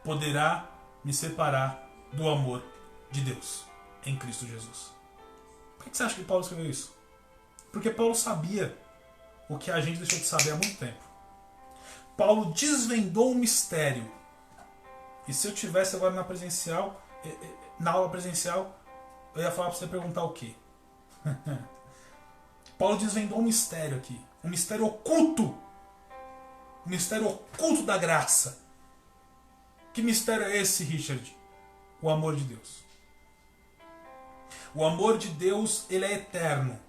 poderá me separar do amor de Deus em Cristo Jesus? Por que você acha que Paulo escreveu isso? Porque Paulo sabia o que a gente deixou de saber há muito tempo. Paulo desvendou um mistério. E se eu tivesse agora na aula presencial, eu ia falar para você perguntar o quê? Paulo desvendou um mistério aqui. Um mistério oculto. Um mistério oculto da graça. Que mistério é esse, Richard? O amor de Deus. O amor de Deus, ele é eterno.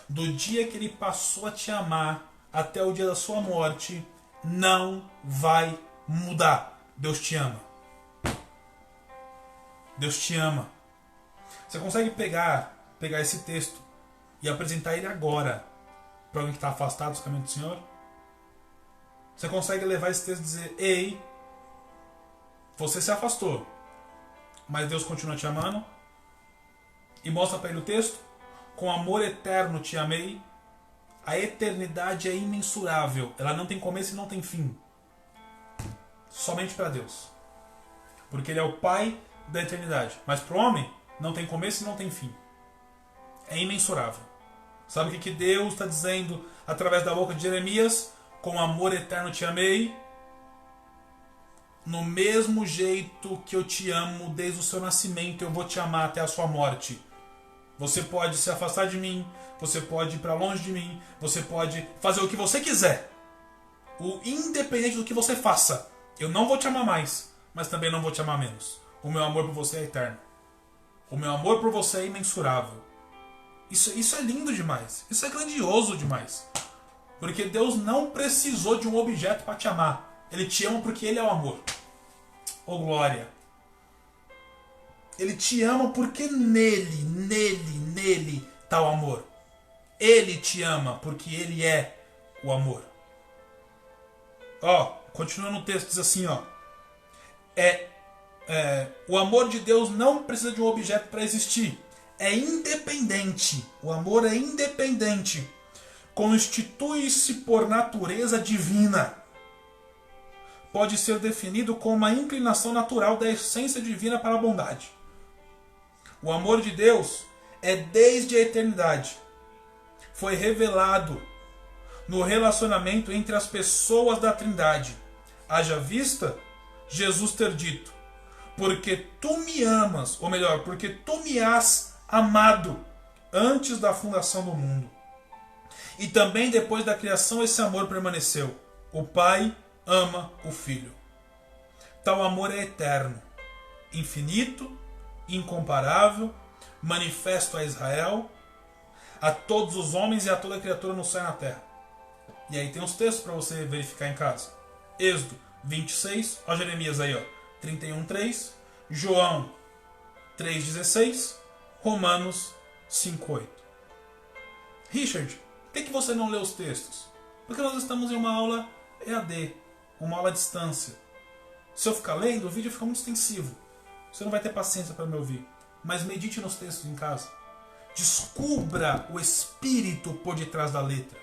Do dia que ele passou a te amar até o dia da sua morte, não vai mudar. Deus te ama. Deus te ama. Você consegue pegar esse texto e apresentar ele agora para alguém que está afastado dos caminhos do Senhor? Você consegue levar esse texto e dizer: ei, você se afastou, mas Deus continua te amando? E mostra para ele o texto: com amor eterno te amei. A eternidade é imensurável. Ela não tem começo e não tem fim. Somente para Deus. Porque Ele é o Pai da eternidade. Mas para o homem não tem começo e não tem fim. É imensurável. Sabe o que Deus está dizendo através da boca de Jeremias? com amor eterno te amei, no mesmo jeito que eu te amo desde o seu nascimento, eu vou te amar até a sua morte. Você pode se afastar de mim, você pode ir para longe de mim, você pode fazer o que você quiser. Independente do que você faça, eu não vou te amar mais, mas também não vou te amar menos. O meu amor por você é eterno. O meu amor por você é imensurável. Isso é lindo demais. Isso é grandioso demais. Porque Deus não precisou de um objeto para te amar. Ele te ama porque Ele é o amor. Oh glória! Ele te ama porque nele está o amor. Ele te ama porque Ele é o amor. Continuando no texto, diz assim, o amor de Deus não precisa de um objeto para existir. É independente. O amor é independente. Constitui-se por natureza divina. Pode ser definido como uma inclinação natural da essência divina para a bondade. O amor de Deus é desde a eternidade. Foi revelado no relacionamento entre as pessoas da Trindade. Haja vista Jesus ter dito: porque tu me amas, ou melhor, porque tu me has amado antes da fundação do mundo. E também depois da criação esse amor permaneceu. O Pai ama o Filho. Tal amor é eterno, infinito, incomparável, manifesto a Israel, a todos os homens e a toda criatura no céu e na terra. E aí tem os textos para você verificar em casa. Êxodo 26, Jeremias aí, 31:3, João 3:16, Romanos 5:8. Richard, por que você não lê os textos? Porque nós estamos em uma aula EAD, uma aula à distância. Se eu ficar lendo, o vídeo fica muito extensivo. Você não vai ter paciência para me ouvir. Mas medite nos textos em casa. Descubra o espírito por detrás da letra.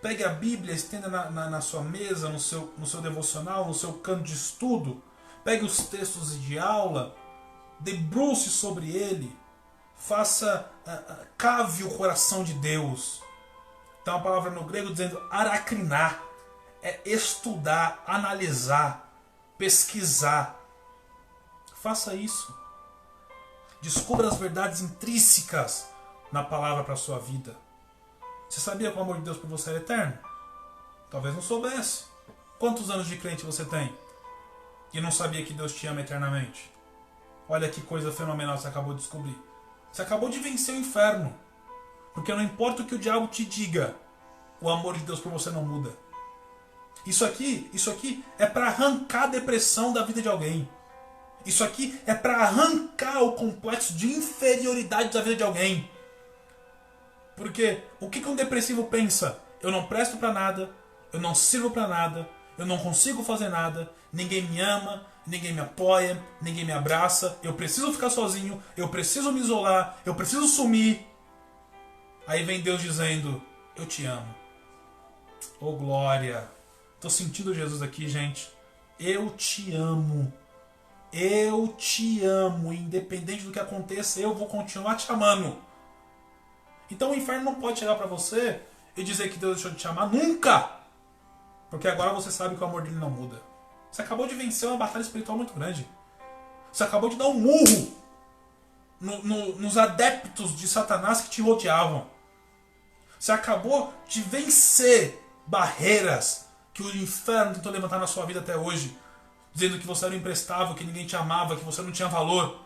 Pegue a Bíblia, estenda na sua mesa, no seu devocional, no seu canto de estudo. Pegue os textos de aula, debruce sobre ele. Cave o coração de Deus. Tem uma palavra no grego dizendo aracrinar. É estudar, analisar, pesquisar. Faça isso. Descubra as verdades intrínsecas na palavra para a sua vida. Você sabia que o amor de Deus por você é eterno? Talvez não soubesse. Quantos anos de crente você tem? E não sabia que Deus te ama eternamente? Olha que coisa fenomenal você acabou de descobrir. Você acabou de vencer o inferno. Porque não importa o que o diabo te diga, o amor de Deus por você não muda. Isso aqui é para arrancar a depressão da vida de alguém. Isso aqui é para arrancar o complexo de inferioridade da vida de alguém. Porque o que um depressivo pensa? Eu não presto para nada, eu não sirvo para nada, eu não consigo fazer nada, ninguém me ama, ninguém me apoia, ninguém me abraça, eu preciso ficar sozinho, eu preciso me isolar, eu preciso sumir. Aí vem Deus dizendo: eu te amo. Oh glória! Estou sentindo Jesus aqui, gente. Eu te amo. Eu te amo. Independente do que aconteça, eu vou continuar te amando. Então o inferno não pode chegar para você e dizer que Deus deixou de te amar nunca. Porque agora você sabe que o amor dele não muda. Você acabou de vencer uma batalha espiritual muito grande. Você acabou de dar um murro nos adeptos de Satanás que te rodeavam. Você acabou de vencer barreiras que o inferno tentou levantar na sua vida até hoje, dizendo que você era imprestável, que ninguém te amava, que você não tinha valor.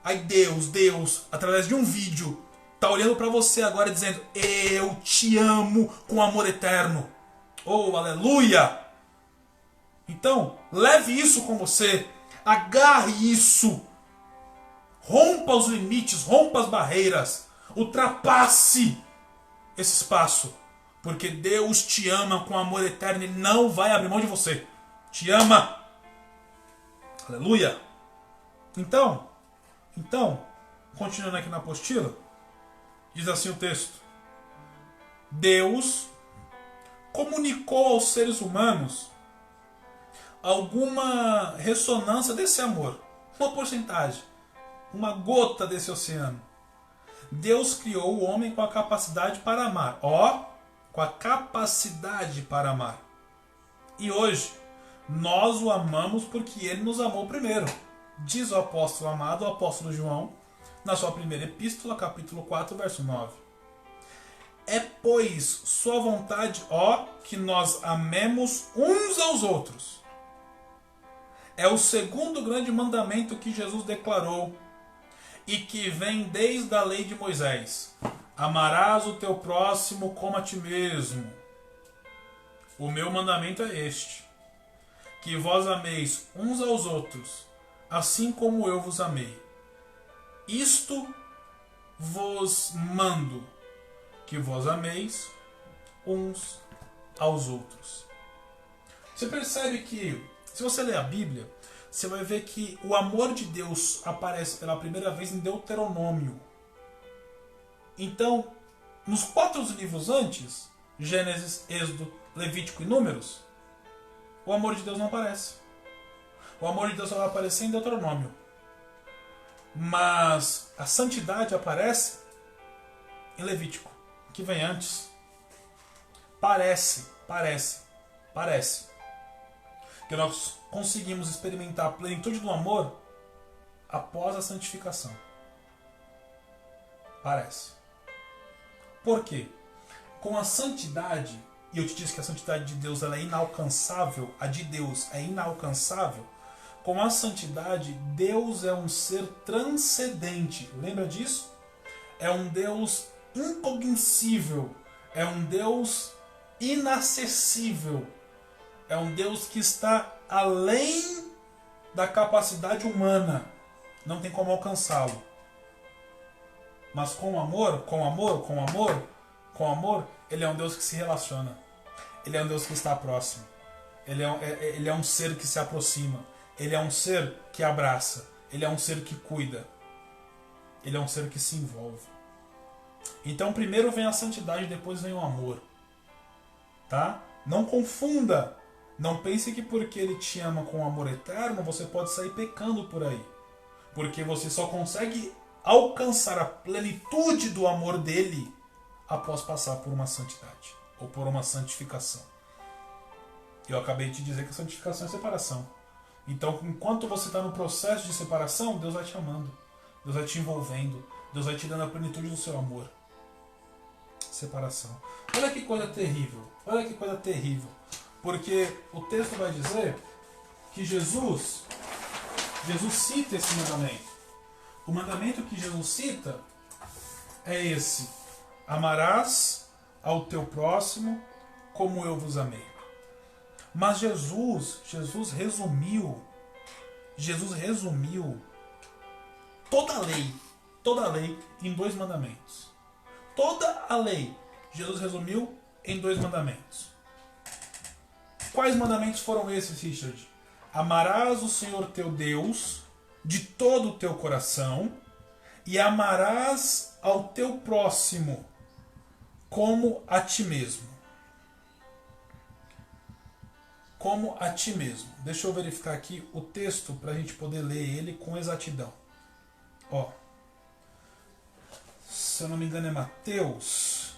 Aí Deus, através de um vídeo, está olhando para você agora dizendo: eu te amo com amor eterno. Oh, aleluia! Então, leve isso com você, agarre isso, rompa os limites, rompa as barreiras, ultrapasse esse espaço, porque Deus te ama com amor eterno, Ele não vai abrir mão de você, te ama. Aleluia! Então, continuando aqui na apostila, diz assim o texto: Deus comunicou aos seres humanos alguma ressonância desse amor, uma porcentagem, uma gota desse oceano. Deus criou o homem com a capacidade para amar. Com a capacidade para amar. E hoje, nós o amamos porque ele nos amou primeiro. Diz o apóstolo amado, o apóstolo João, na sua primeira epístola, capítulo 4, verso 9. É, pois, sua vontade, ó, que nós amemos uns aos outros. É o segundo grande mandamento que Jesus declarou e que vem desde a lei de Moisés. Amarás o teu próximo como a ti mesmo. O meu mandamento é este, que vós ameis uns aos outros, assim como eu vos amei. Isto vos mando, que vós ameis uns aos outros. Você percebe que, se você ler a Bíblia, você vai ver que o amor de Deus aparece pela primeira vez em Deuteronômio. Então, nos 4 livros antes, Gênesis, Êxodo, Levítico e Números, o amor de Deus não aparece. O amor de Deus só vai aparecer em Deuteronômio. Mas a santidade aparece em Levítico, que vem antes. Parece que nós conseguimos experimentar a plenitude do amor após a santificação. Parece. Por quê? Com a santidade, e eu te disse que a santidade de Deus ela é inalcançável, a de Deus é inalcançável, com a santidade, Deus é um ser transcendente. Lembra disso? É um Deus incognoscível, é um Deus inacessível, é um Deus que está além da capacidade humana, não tem como alcançá-lo. Mas com amor, ele é um Deus que se relaciona, ele é um Deus que está próximo, ele é um ser que se aproxima, ele é um ser que abraça, ele é um ser que cuida, ele é um ser que se envolve. Então primeiro vem a santidade, depois vem o amor. Tá? Não confunda. Não pense que porque ele te ama com amor eterno, você pode sair pecando por aí. Porque você só consegue alcançar a plenitude do amor dele após passar por uma santidade ou por uma santificação. Eu acabei de te dizer que a santificação é separação. Então, enquanto você está no processo de separação, Deus vai te amando, Deus vai te envolvendo, Deus vai te dando a plenitude do seu amor. Separação. Olha que coisa terrível. Olha que coisa terrível. Porque o texto vai dizer que Jesus cita esse mandamento. O mandamento que Jesus cita é esse: amarás ao teu próximo como eu vos amei. Mas Jesus resumiu toda a lei em 2 mandamentos. Toda a lei Jesus resumiu em 2 mandamentos. Quais mandamentos foram esses, Richard? Amarás o Senhor teu Deus de todo o teu coração e amarás ao teu próximo como a ti mesmo. Como a ti mesmo. Deixa eu verificar aqui o texto para a gente poder ler ele com exatidão. Ó, se eu não me engano é Mateus.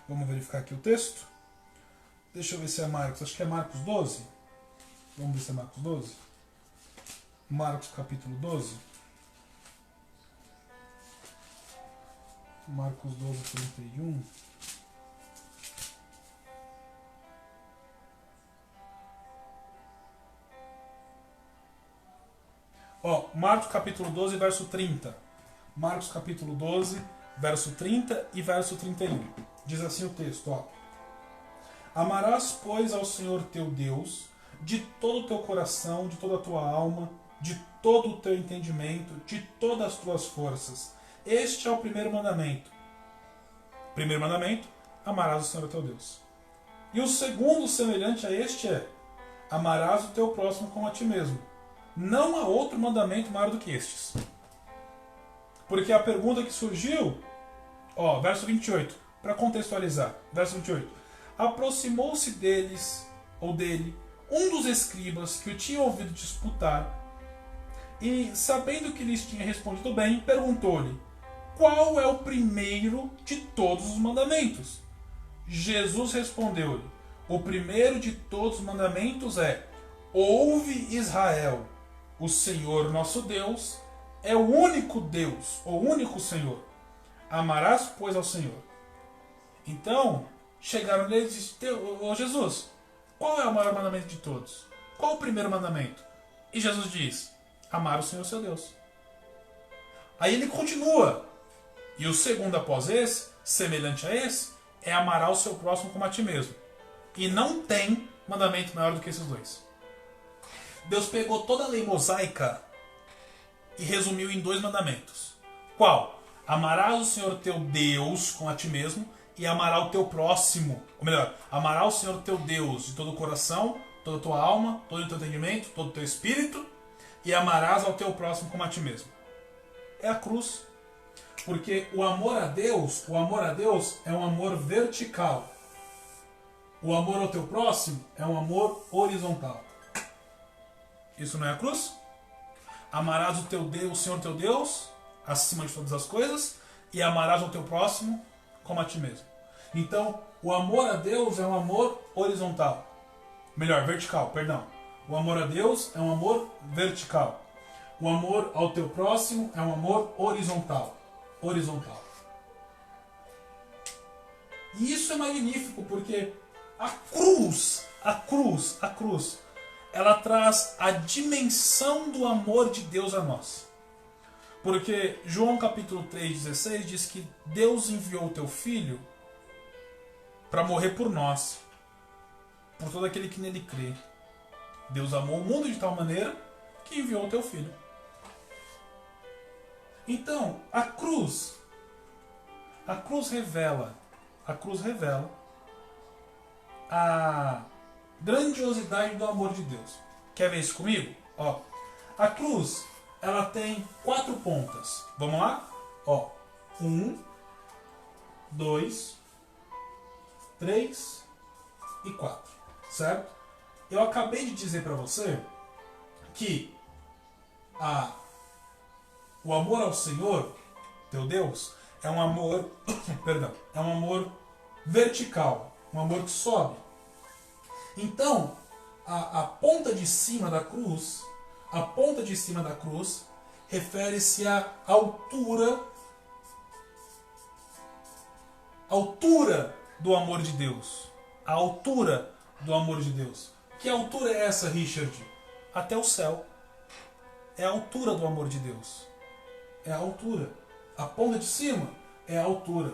Vamos verificar aqui o texto. Deixa eu ver se é Marcos. Acho que é Marcos 12. Vamos ver se é Marcos 12. Marcos capítulo 12. Marcos 12, 31. Ó, Marcos capítulo 12, verso 30. Marcos capítulo 12, verso 30 e verso 31. Diz assim o texto, ó. Amarás, pois, ao Senhor teu Deus de todo o teu coração, de toda a tua alma, de todo o teu entendimento, de todas as tuas forças. Este é o primeiro mandamento. Primeiro mandamento, amarás o Senhor teu Deus. E o segundo, semelhante a este, é: amarás o teu próximo como a ti mesmo. Não há outro mandamento maior do que estes. Porque a pergunta que surgiu, ó, verso 28, para contextualizar, verso 28. Aproximou-se deles, ou dele, um dos escribas que o tinha ouvido disputar, e, sabendo que lhes tinha respondido bem, perguntou-lhe: qual é o primeiro de todos os mandamentos? Jesus respondeu-lhe: o primeiro de todos os mandamentos é: ouve, Israel, o Senhor nosso Deus é o único Deus, o único Senhor. Amarás, pois, ao Senhor. Então, chegaram nele e disseram: ô Jesus, qual é o maior mandamento de todos? Qual o primeiro mandamento? E Jesus diz: amar o Senhor seu Deus. Aí ele continua: e o segundo após esse, semelhante a esse, é amar o seu próximo como a ti mesmo. E não tem mandamento maior do que esses dois. Deus pegou toda a lei mosaica e resumiu em 2 mandamentos. Qual? Amarás o Senhor teu Deus com a ti mesmo e amarás o teu próximo. Ou melhor, amarás o Senhor teu Deus de todo o coração, toda a tua alma, todo o teu entendimento, todo o teu espírito, e amarás ao teu próximo como a ti mesmo. É a cruz. Porque o amor a Deus é um amor vertical. O amor ao teu próximo é um amor horizontal. Isso não é a cruz? Amarás o teu Deus, o Senhor teu Deus, acima de todas as coisas, e amarás ao teu próximo como a ti mesmo. Então, o amor a Deus é um amor horizontal. Melhor, vertical, perdão. O amor a Deus é um amor vertical. O amor ao teu próximo é um amor horizontal. Horizontal. E isso é magnífico porque a cruz, ela traz a dimensão do amor de Deus a nós. Porque João capítulo 3,16 diz que Deus enviou o teu Filho para morrer por nós, por todo aquele que nele crê. Deus amou o mundo de tal maneira que enviou o teu Filho. Então, a cruz revela a grandiosidade do amor de Deus. Quer ver isso comigo? Ó, a cruz, ela tem 4 pontas. Vamos lá? Ó, 1, 2, 3 e 4. Certo? Eu acabei de dizer para você que o amor ao Senhor, teu Deus, é um amor, é um amor vertical, um amor que sobe. Então, a ponta de cima da cruz, refere-se à altura do amor de Deus. A altura do amor de Deus. Que altura é essa, Richard? Até o céu. É a altura do amor de Deus. É a altura. A ponta de cima é a altura.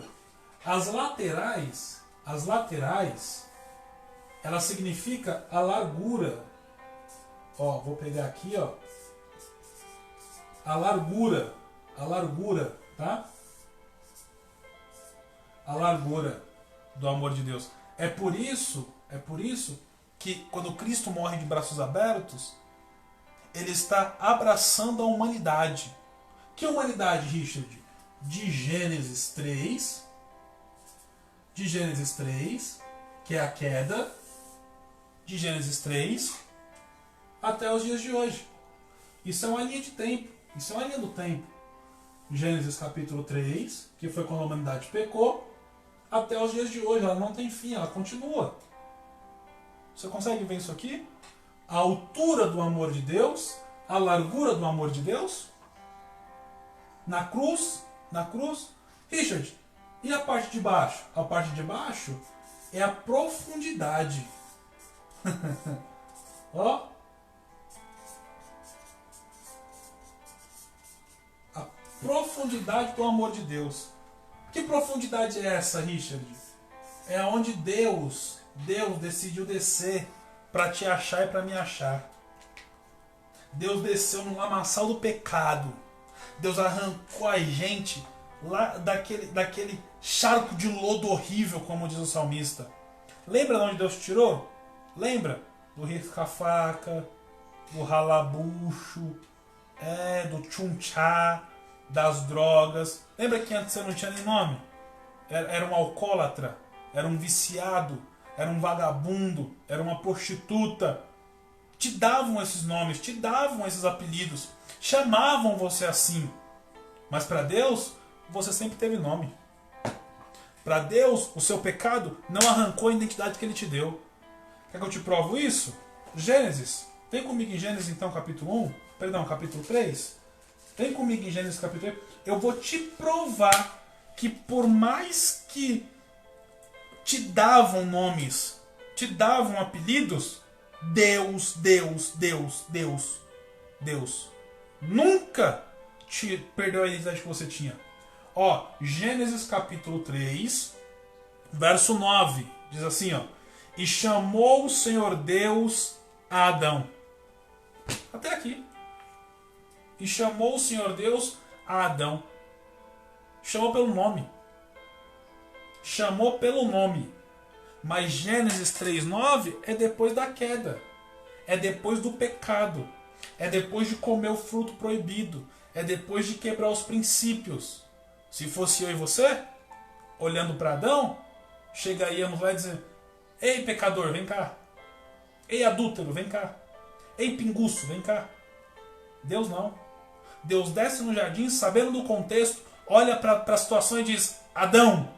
As laterais, ela significa a largura. Ó, vou pegar aqui, ó. A largura, tá? A largura do amor de Deus. É por isso que quando Cristo morre de braços abertos, ele está abraçando a humanidade. Que humanidade, Richard? De Gênesis 3, que é a queda, de Gênesis 3 até os dias de hoje. Isso é uma linha de tempo, isso é uma linha do tempo. Gênesis capítulo 3, que foi quando a humanidade pecou, até os dias de hoje. Ela não tem fim, ela continua. Você consegue ver isso aqui? A altura do amor de Deus, a largura do amor de Deus. Na cruz, Richard, e a parte de baixo? A parte de baixo é a profundidade. Ó. A profundidade do amor de Deus. Que profundidade é essa, Richard? É onde Deus decidiu descer para te achar e para me achar. Deus desceu no lamaçal do pecado. Deus arrancou a gente lá daquele charco de lodo horrível, como diz o salmista. Lembra de onde Deus tirou? Lembra? Do risca-faca, do ralabucho, do tchum-tchá, das drogas. Lembra que antes você não tinha nem nome? Era um alcoólatra, era um viciado, era um vagabundo, era uma prostituta. Te davam esses nomes, te davam esses apelidos, chamavam você assim. Mas para Deus, você sempre teve nome. Para Deus, o seu pecado não arrancou a identidade que ele te deu. Quer que eu te provo isso? Gênesis. Vem comigo em Gênesis então, capítulo 3. Vem comigo em Gênesis capítulo 3. Eu vou te provar que por mais que te davam nomes, te davam apelidos, Deus nunca te perdeu a identidade que você tinha. Ó, Gênesis capítulo 3, verso 9, diz assim, ó: e chamou o Senhor Deus a Adão. Até aqui. E chamou o Senhor Deus a Adão. Chamou pelo nome. Chamou pelo nome. Mas Gênesis 3:9 é depois da queda. É depois do pecado. É depois de comer o fruto proibido. É depois de quebrar os princípios. Se fosse eu e você, olhando para Adão, chegaríamos lá e dizer: ei, pecador, vem cá. Ei, adúltero, vem cá. Ei, pinguço, vem cá. Deus não. Deus desce no jardim, sabendo do contexto, olha para a situação e diz: Adão,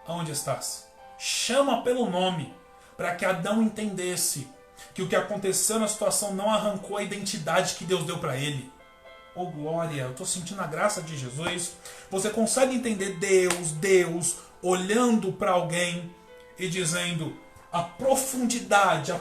aonde estás? Chama pelo nome, para que Adão entendesse que o que aconteceu na situação não arrancou a identidade que Deus deu para ele. Oh glória, eu estou sentindo a graça de Jesus. Você consegue entender Deus olhando para alguém e dizendo: a profundidade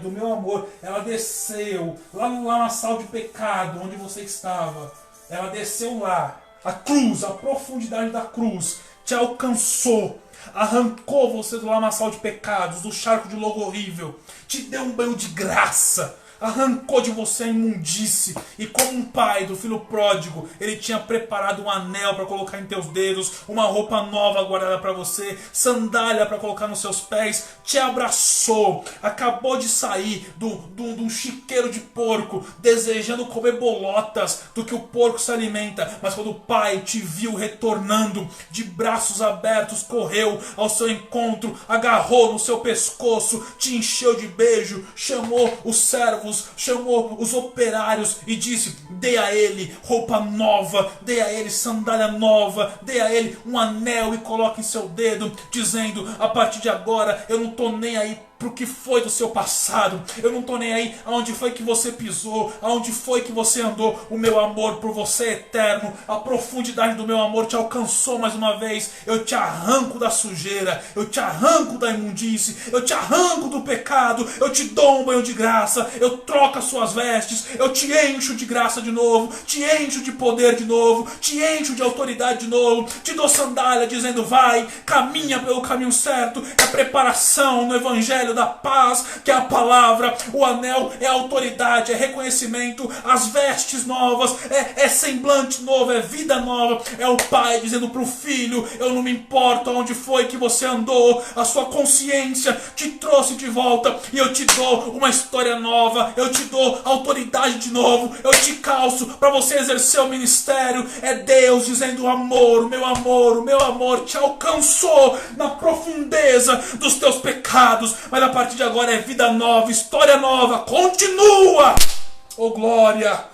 do meu amor, ela desceu lá na sala de pecado onde você estava. Ela desceu lá. A cruz, a profundidade da cruz te alcançou, arrancou você do lamaçal de pecados, do charco de lodo horrível, te deu um banho de graça, arrancou de você a imundície, e como um pai do filho pródigo, ele tinha preparado um anel para colocar em teus dedos, uma roupa nova guardada para você, sandália para colocar nos seus pés, te abraçou, acabou de sair de um chiqueiro de porco, desejando comer bolotas do que o porco se alimenta, mas quando o pai te viu retornando, de braços abertos, correu ao seu encontro, agarrou no seu pescoço, te encheu de beijo, chamou os servos, chamou os operários e disse: dê a ele roupa nova, dê a ele sandália nova, dê a ele um anel e coloque em seu dedo, dizendo: a partir de agora eu não estou nem aí pro que foi do seu passado, eu não estou nem aí aonde foi que você pisou, aonde foi que você andou, o meu amor por você é eterno, a profundidade do meu amor te alcançou mais uma vez, eu te arranco da sujeira, eu te arranco da imundície, eu te arranco do pecado, eu te dou um banho de graça, eu troco as suas vestes, eu te encho de graça de novo, te encho de poder de novo, te encho de autoridade de novo, te dou sandália dizendo: vai, caminha pelo caminho certo, é preparação no evangelho da paz, que é a palavra, o anel é autoridade, é reconhecimento, as vestes novas, é semblante novo, é vida nova, é o pai dizendo pro filho: eu não me importo aonde foi que você andou, a sua consciência te trouxe de volta e eu te dou uma história nova, eu te dou autoridade de novo, eu te calço para você exercer o ministério. É Deus dizendo: o meu amor te alcançou na profundeza dos teus pecados, mas a partir de agora é vida nova, história nova, continua! Oh glória!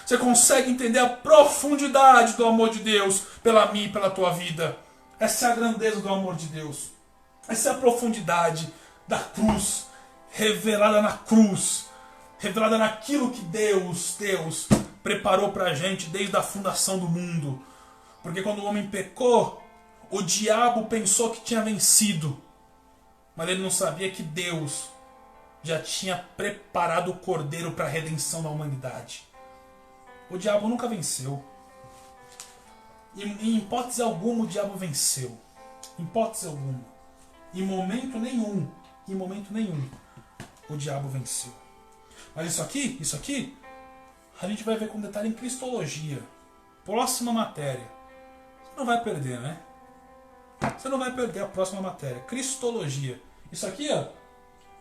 Você consegue entender a profundidade do amor de Deus pela minha e pela tua vida? Essa é a grandeza do amor de Deus. Essa é a profundidade da cruz, revelada na cruz, revelada naquilo que Deus preparou pra gente desde a fundação do mundo. Porque quando o homem pecou, o diabo pensou que tinha vencido, mas ele não sabia que Deus já tinha preparado o cordeiro para a redenção da humanidade. O diabo nunca venceu. Em hipótese alguma o diabo venceu. Em hipótese alguma. Em momento nenhum o diabo venceu. Mas isso aqui, a gente vai ver com detalhe em Cristologia. Próxima matéria. Você não vai perder, né? Você não vai perder a próxima matéria. Cristologia. Isso aqui, ó,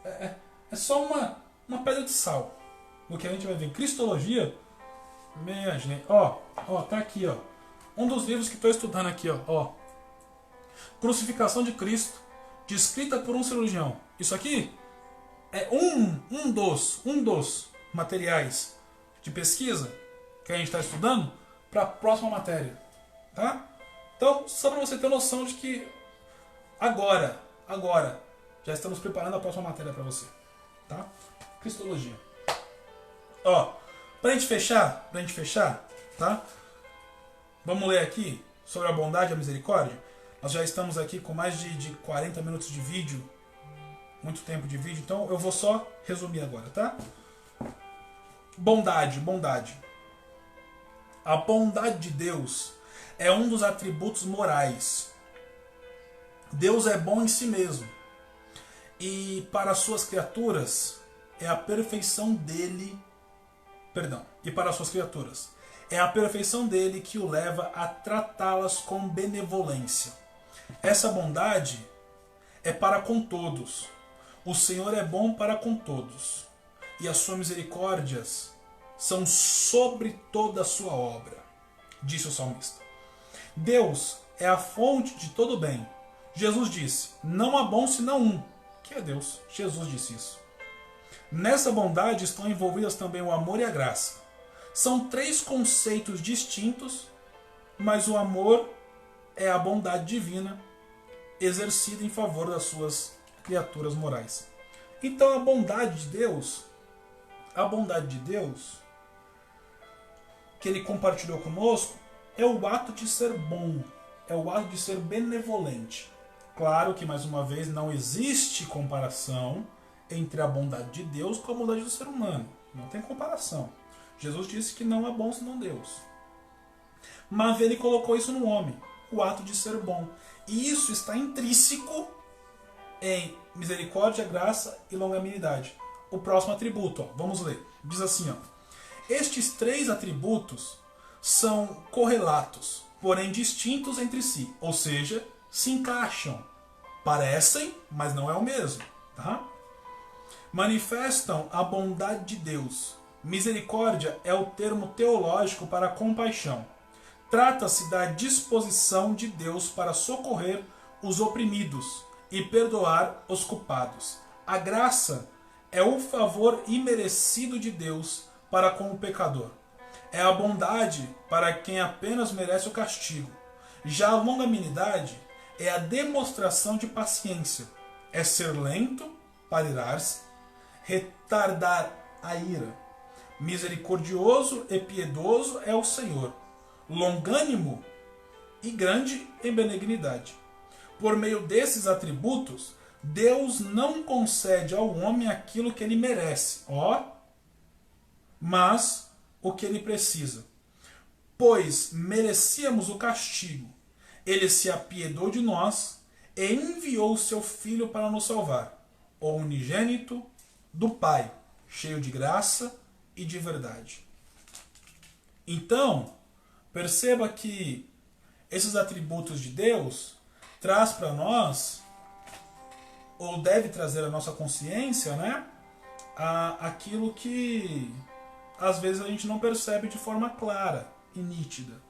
é só uma pedra de sal do que a gente vai ver em Cristologia. Minha gente, ó, tá aqui, ó. Um dos livros que estou estudando aqui, ó. Crucificação de Cristo, descrita por um cirurgião. Isso aqui é um dos materiais de pesquisa que a gente está estudando para a próxima matéria. Tá? Então, só para você ter noção de que agora, já estamos preparando a próxima matéria para você. Tá? Cristologia. Ó, pra gente fechar, tá? Vamos ler aqui sobre a bondade e a misericórdia. Nós já estamos aqui com mais de 40 minutos de vídeo, muito tempo de vídeo, então eu vou só resumir agora, tá? Bondade. A bondade de Deus é um dos atributos morais. Deus é bom em si mesmo. E para as suas criaturas é a perfeição dele. E para as suas criaturas é a perfeição dele que o leva a tratá-las com benevolência. Essa bondade é para com todos. O Senhor é bom para com todos. E as suas misericórdias são sobre toda a sua obra, disse o salmista. Deus é a fonte de todo bem. Jesus disse, não há bom senão um, que é Deus. Jesus disse isso. Nessa bondade estão envolvidas também o amor e a graça. São três conceitos distintos, mas o amor é a bondade divina exercida em favor das suas criaturas morais. Então a bondade de Deus que ele compartilhou conosco é o ato de ser bom, é o ato de ser benevolente. Claro que, mais uma vez, não existe comparação entre a bondade de Deus com a bondade do ser humano. Não tem comparação. Jesus disse que não há bom senão Deus. Mas ele colocou isso no homem, o ato de ser bom. E isso está intrínseco em misericórdia, graça e longanimidade. O próximo atributo, ó, vamos ler. Diz assim, ó, estes três atributos são correlatos, porém distintos entre si. Ou seja, se encaixam. Parecem, mas não é o mesmo. Tá? Manifestam a bondade de Deus. Misericórdia é o termo teológico para compaixão. Trata-se da disposição de Deus para socorrer os oprimidos e perdoar os culpados. A graça é o favor imerecido de Deus para com o pecador. É a bondade para quem apenas merece o castigo. Já a longanimidade é a demonstração de paciência. É ser lento para irar-se, retardar a ira. Misericordioso e piedoso é o Senhor, longânimo e grande em benignidade. Por meio desses atributos, Deus não concede ao homem aquilo que ele merece, mas o que ele precisa. Pois merecíamos o castigo. Ele se apiedou de nós e enviou o seu Filho para nos salvar, o unigênito do Pai, cheio de graça e de verdade. Então, perceba que esses atributos de Deus traz para nós, ou deve trazer à nossa consciência, né, aquilo que às vezes a gente não percebe de forma clara e nítida.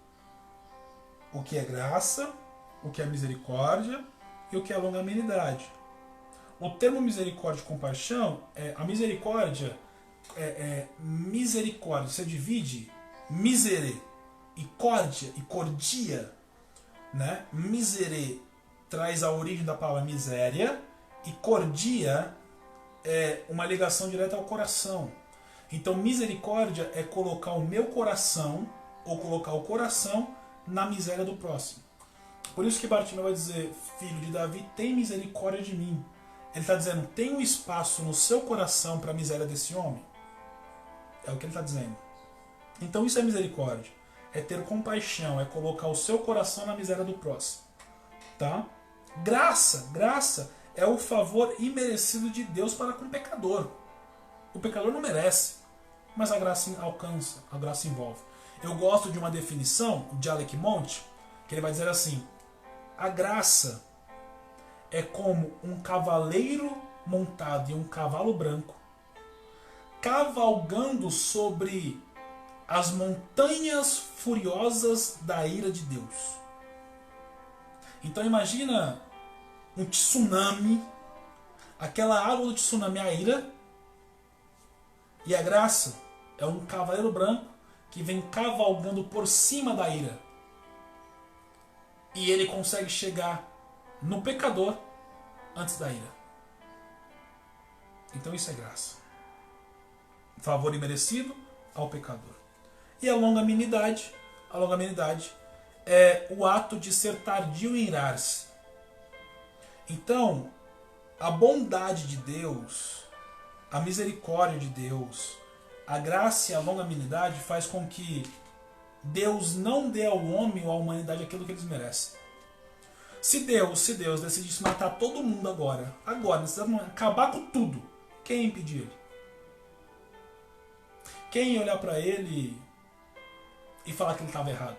O que é graça, o que é misericórdia e o que é longanimidade. O termo misericórdia e compaixão, a misericórdia misericórdia, você divide misere e cordia, né? Misere traz a origem da palavra miséria e cordia é uma ligação direta ao coração. Então misericórdia é colocar o meu coração ou colocar o coração na miséria do próximo. Por isso que Bartimeu vai dizer, filho de Davi, tem misericórdia de mim. Ele está dizendo, tem um espaço no seu coração para a miséria desse homem? É o que ele está dizendo. Então isso é misericórdia. É ter compaixão, é colocar o seu coração na miséria do próximo. Tá? Graça é o favor imerecido de Deus para com o pecador. O pecador não merece, mas a graça alcança, a graça envolve. Eu gosto de uma definição de Alec Mont, que ele vai dizer assim, a graça é como um cavaleiro montado em um cavalo branco, cavalgando sobre as montanhas furiosas da ira de Deus. Então imagina um tsunami, aquela água do tsunami, a ira, e a graça É um cavaleiro branco que vem cavalgando por cima da ira. E ele consegue chegar no pecador antes da ira. Então isso é graça. Favor imerecido ao pecador. E a longanimidade é o ato de ser tardio em irar-se. Então, a bondade de Deus, a misericórdia de Deus, a graça e a longanimidade faz com que Deus não dê ao homem ou à humanidade aquilo que eles merecem. Se Deus decidisse matar todo mundo agora, acabar com tudo, quem ia impedir ele? Quem ia olhar para ele e falar que ele estava errado?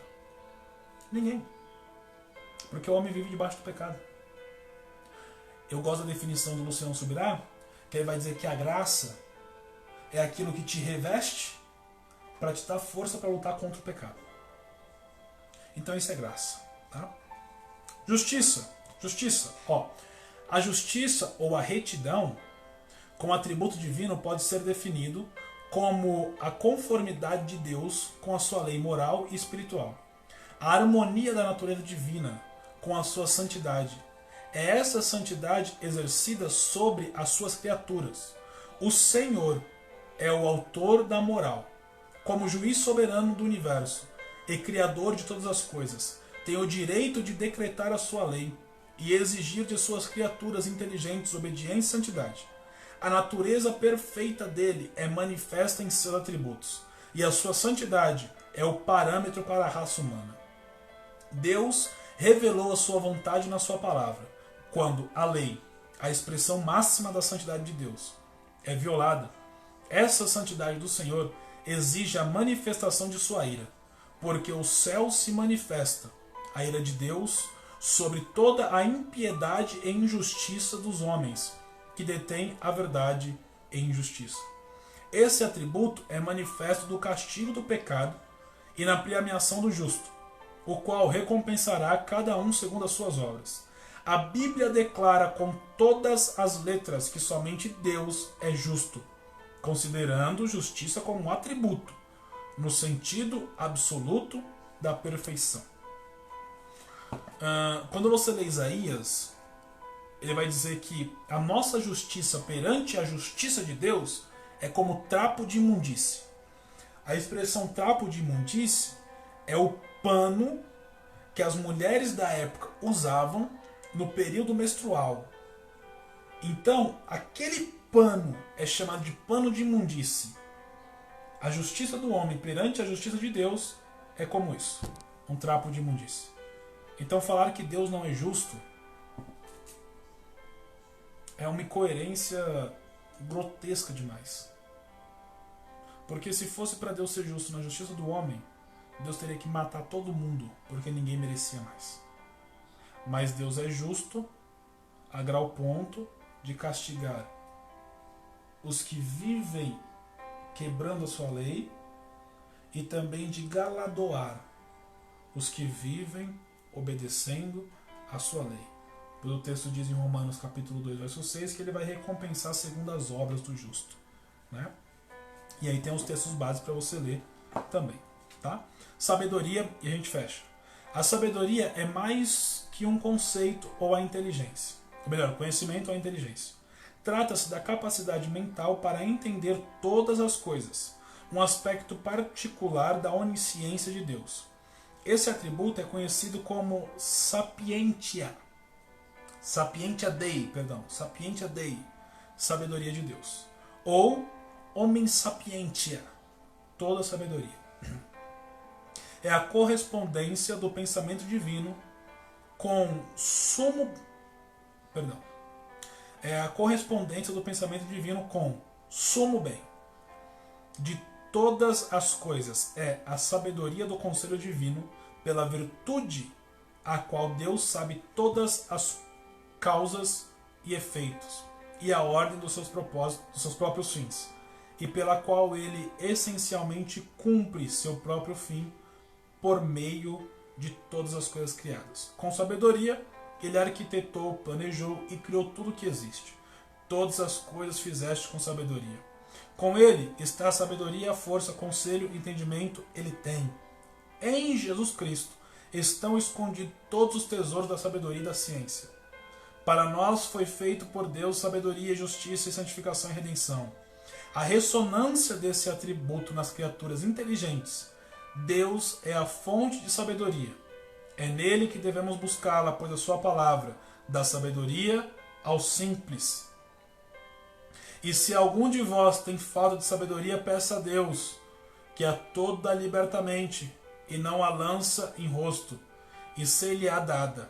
Ninguém. Porque o homem vive debaixo do pecado. Eu gosto da definição do Luciano Subirá, que ele vai dizer que a graça é aquilo que te reveste para te dar força para lutar contra o pecado. Então isso é graça. Tá? Justiça. A justiça ou a retidão, como atributo divino, pode ser definido como a conformidade de Deus com a sua lei moral e espiritual. A harmonia da natureza divina com a sua santidade. É essa santidade exercida sobre as suas criaturas. O Senhor é o autor da moral. Como juiz soberano do universo e criador de todas as coisas, tem o direito de decretar a sua lei e exigir de suas criaturas inteligentes obediência e santidade. A natureza perfeita dele é manifesta em seus atributos, e a sua santidade é o parâmetro para a raça humana. Deus revelou a sua vontade na sua palavra, quando a lei, a expressão máxima da santidade de Deus, é violada. Essa santidade do Senhor exige a manifestação de sua ira, porque o céu se manifesta, a ira de Deus, sobre toda a impiedade e injustiça dos homens, que detém a verdade e injustiça. Esse atributo é manifesto do castigo do pecado e na premiação do justo, o qual recompensará cada um segundo as suas obras. A Bíblia declara com todas as letras que somente Deus é justo, considerando justiça como um atributo, no sentido absoluto da perfeição. Quando você lê Isaías, ele vai dizer que a nossa justiça perante a justiça de Deus é como trapo de imundície. A expressão trapo de imundície é o pano que as mulheres da época usavam no período menstrual. Então, aquele pano é chamado de pano de imundície. A justiça do homem perante a justiça de Deus é como isso, um trapo de imundície. Então, falar que Deus não é justo é uma incoerência grotesca demais. Porque se fosse para Deus ser justo na justiça do homem, Deus teria que matar todo mundo, porque ninguém merecia mais. Mas Deus é justo a grau ponto de castigar os que vivem quebrando a sua lei e também de galardoar os que vivem obedecendo a sua lei. Pois o texto diz em Romanos capítulo 2, verso 6, que ele vai recompensar segundo as obras do justo. Né? E aí tem os textos básicos para você ler também. Tá? Sabedoria, e a gente fecha. A sabedoria é mais que um conceito ou a inteligência. Ou melhor, conhecimento ou a inteligência. Trata-se da capacidade mental para entender todas as coisas, um aspecto particular da onisciência de Deus. Esse atributo é conhecido como sapientia. Sapientia Dei, sabedoria de Deus. Ou homens sapientia, toda sabedoria. É a correspondência do pensamento divino com sumo bem de todas as coisas. É a sabedoria do conselho divino, pela virtude a qual Deus sabe todas as causas e efeitos e a ordem dos seus propósitos, dos seus próprios fins, e pela qual ele essencialmente cumpre seu próprio fim por meio de todas as coisas criadas. Com sabedoria, ele arquitetou, planejou e criou tudo o que existe. Todas as coisas fizeste com sabedoria. Com ele está a sabedoria, a força, conselho, entendimento, ele tem. Em Jesus Cristo estão escondidos todos os tesouros da sabedoria e da ciência. Para nós foi feito por Deus sabedoria, justiça e santificação e redenção. A ressonância desse atributo nas criaturas inteligentes. Deus é a fonte de sabedoria. É nele que devemos buscá-la, pois a sua palavra dá sabedoria ao simples. E se algum de vós tem falta de sabedoria, peça a Deus, que a todo dá libertamente, e não a lança em rosto, e ser-lhe-á dada.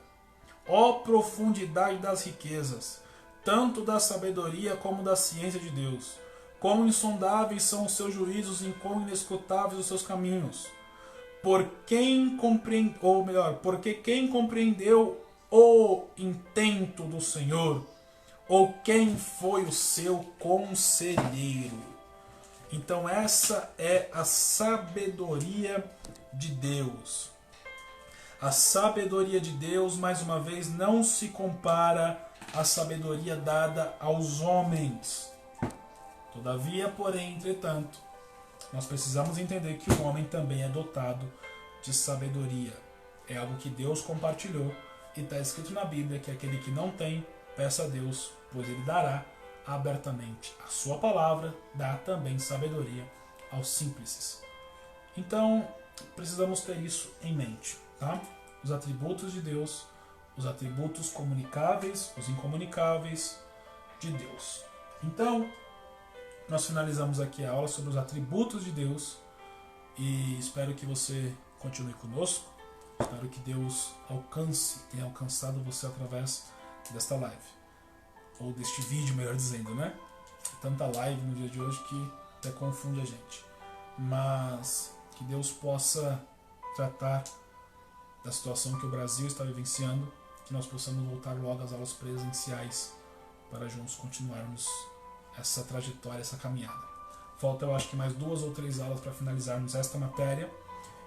Ó profundidade das riquezas, tanto da sabedoria como da ciência de Deus! Quão insondáveis são os seus juízos e quão inescrutáveis os seus caminhos! Porque quem compreendeu o intento do Senhor, ou quem foi o seu conselheiro? Então essa é a sabedoria de Deus. A sabedoria de Deus, mais uma vez, não se compara à sabedoria dada aos homens. Todavia, porém, entretanto, nós precisamos entender que o homem também é dotado de sabedoria. É algo que Deus compartilhou e está escrito na Bíblia que aquele que não tem, peça a Deus, pois ele dará abertamente. A sua palavra dá também sabedoria aos simples. Então, precisamos ter isso em mente, tá? Os atributos de Deus, os atributos comunicáveis, os incomunicáveis de Deus. Então, nós finalizamos aqui a aula sobre os atributos de Deus e espero que você continue conosco. Espero que Deus tenha alcançado você através desta live. Ou deste vídeo, melhor dizendo, né? Tanta live no dia de hoje que até confunde a gente. Mas que Deus possa tratar da situação que o Brasil está vivenciando, que nós possamos voltar logo às aulas presenciais para juntos continuarmos essa trajetória, essa caminhada. Falta, eu acho que mais 2 ou 3 aulas para finalizarmos esta matéria.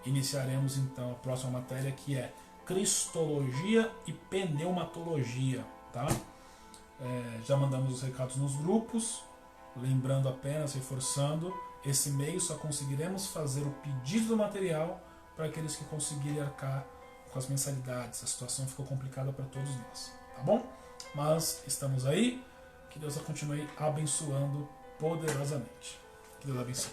Iniciaremos então a próxima matéria, que é Cristologia e Pneumatologia, tá? Já mandamos os recados nos grupos, lembrando apenas, reforçando, esse mês só conseguiremos fazer o pedido do material para aqueles que conseguirem arcar com as mensalidades. A situação ficou complicada para todos nós, tá bom? Mas estamos aí. Que Deus continue abençoando poderosamente. Que Deus abençoe.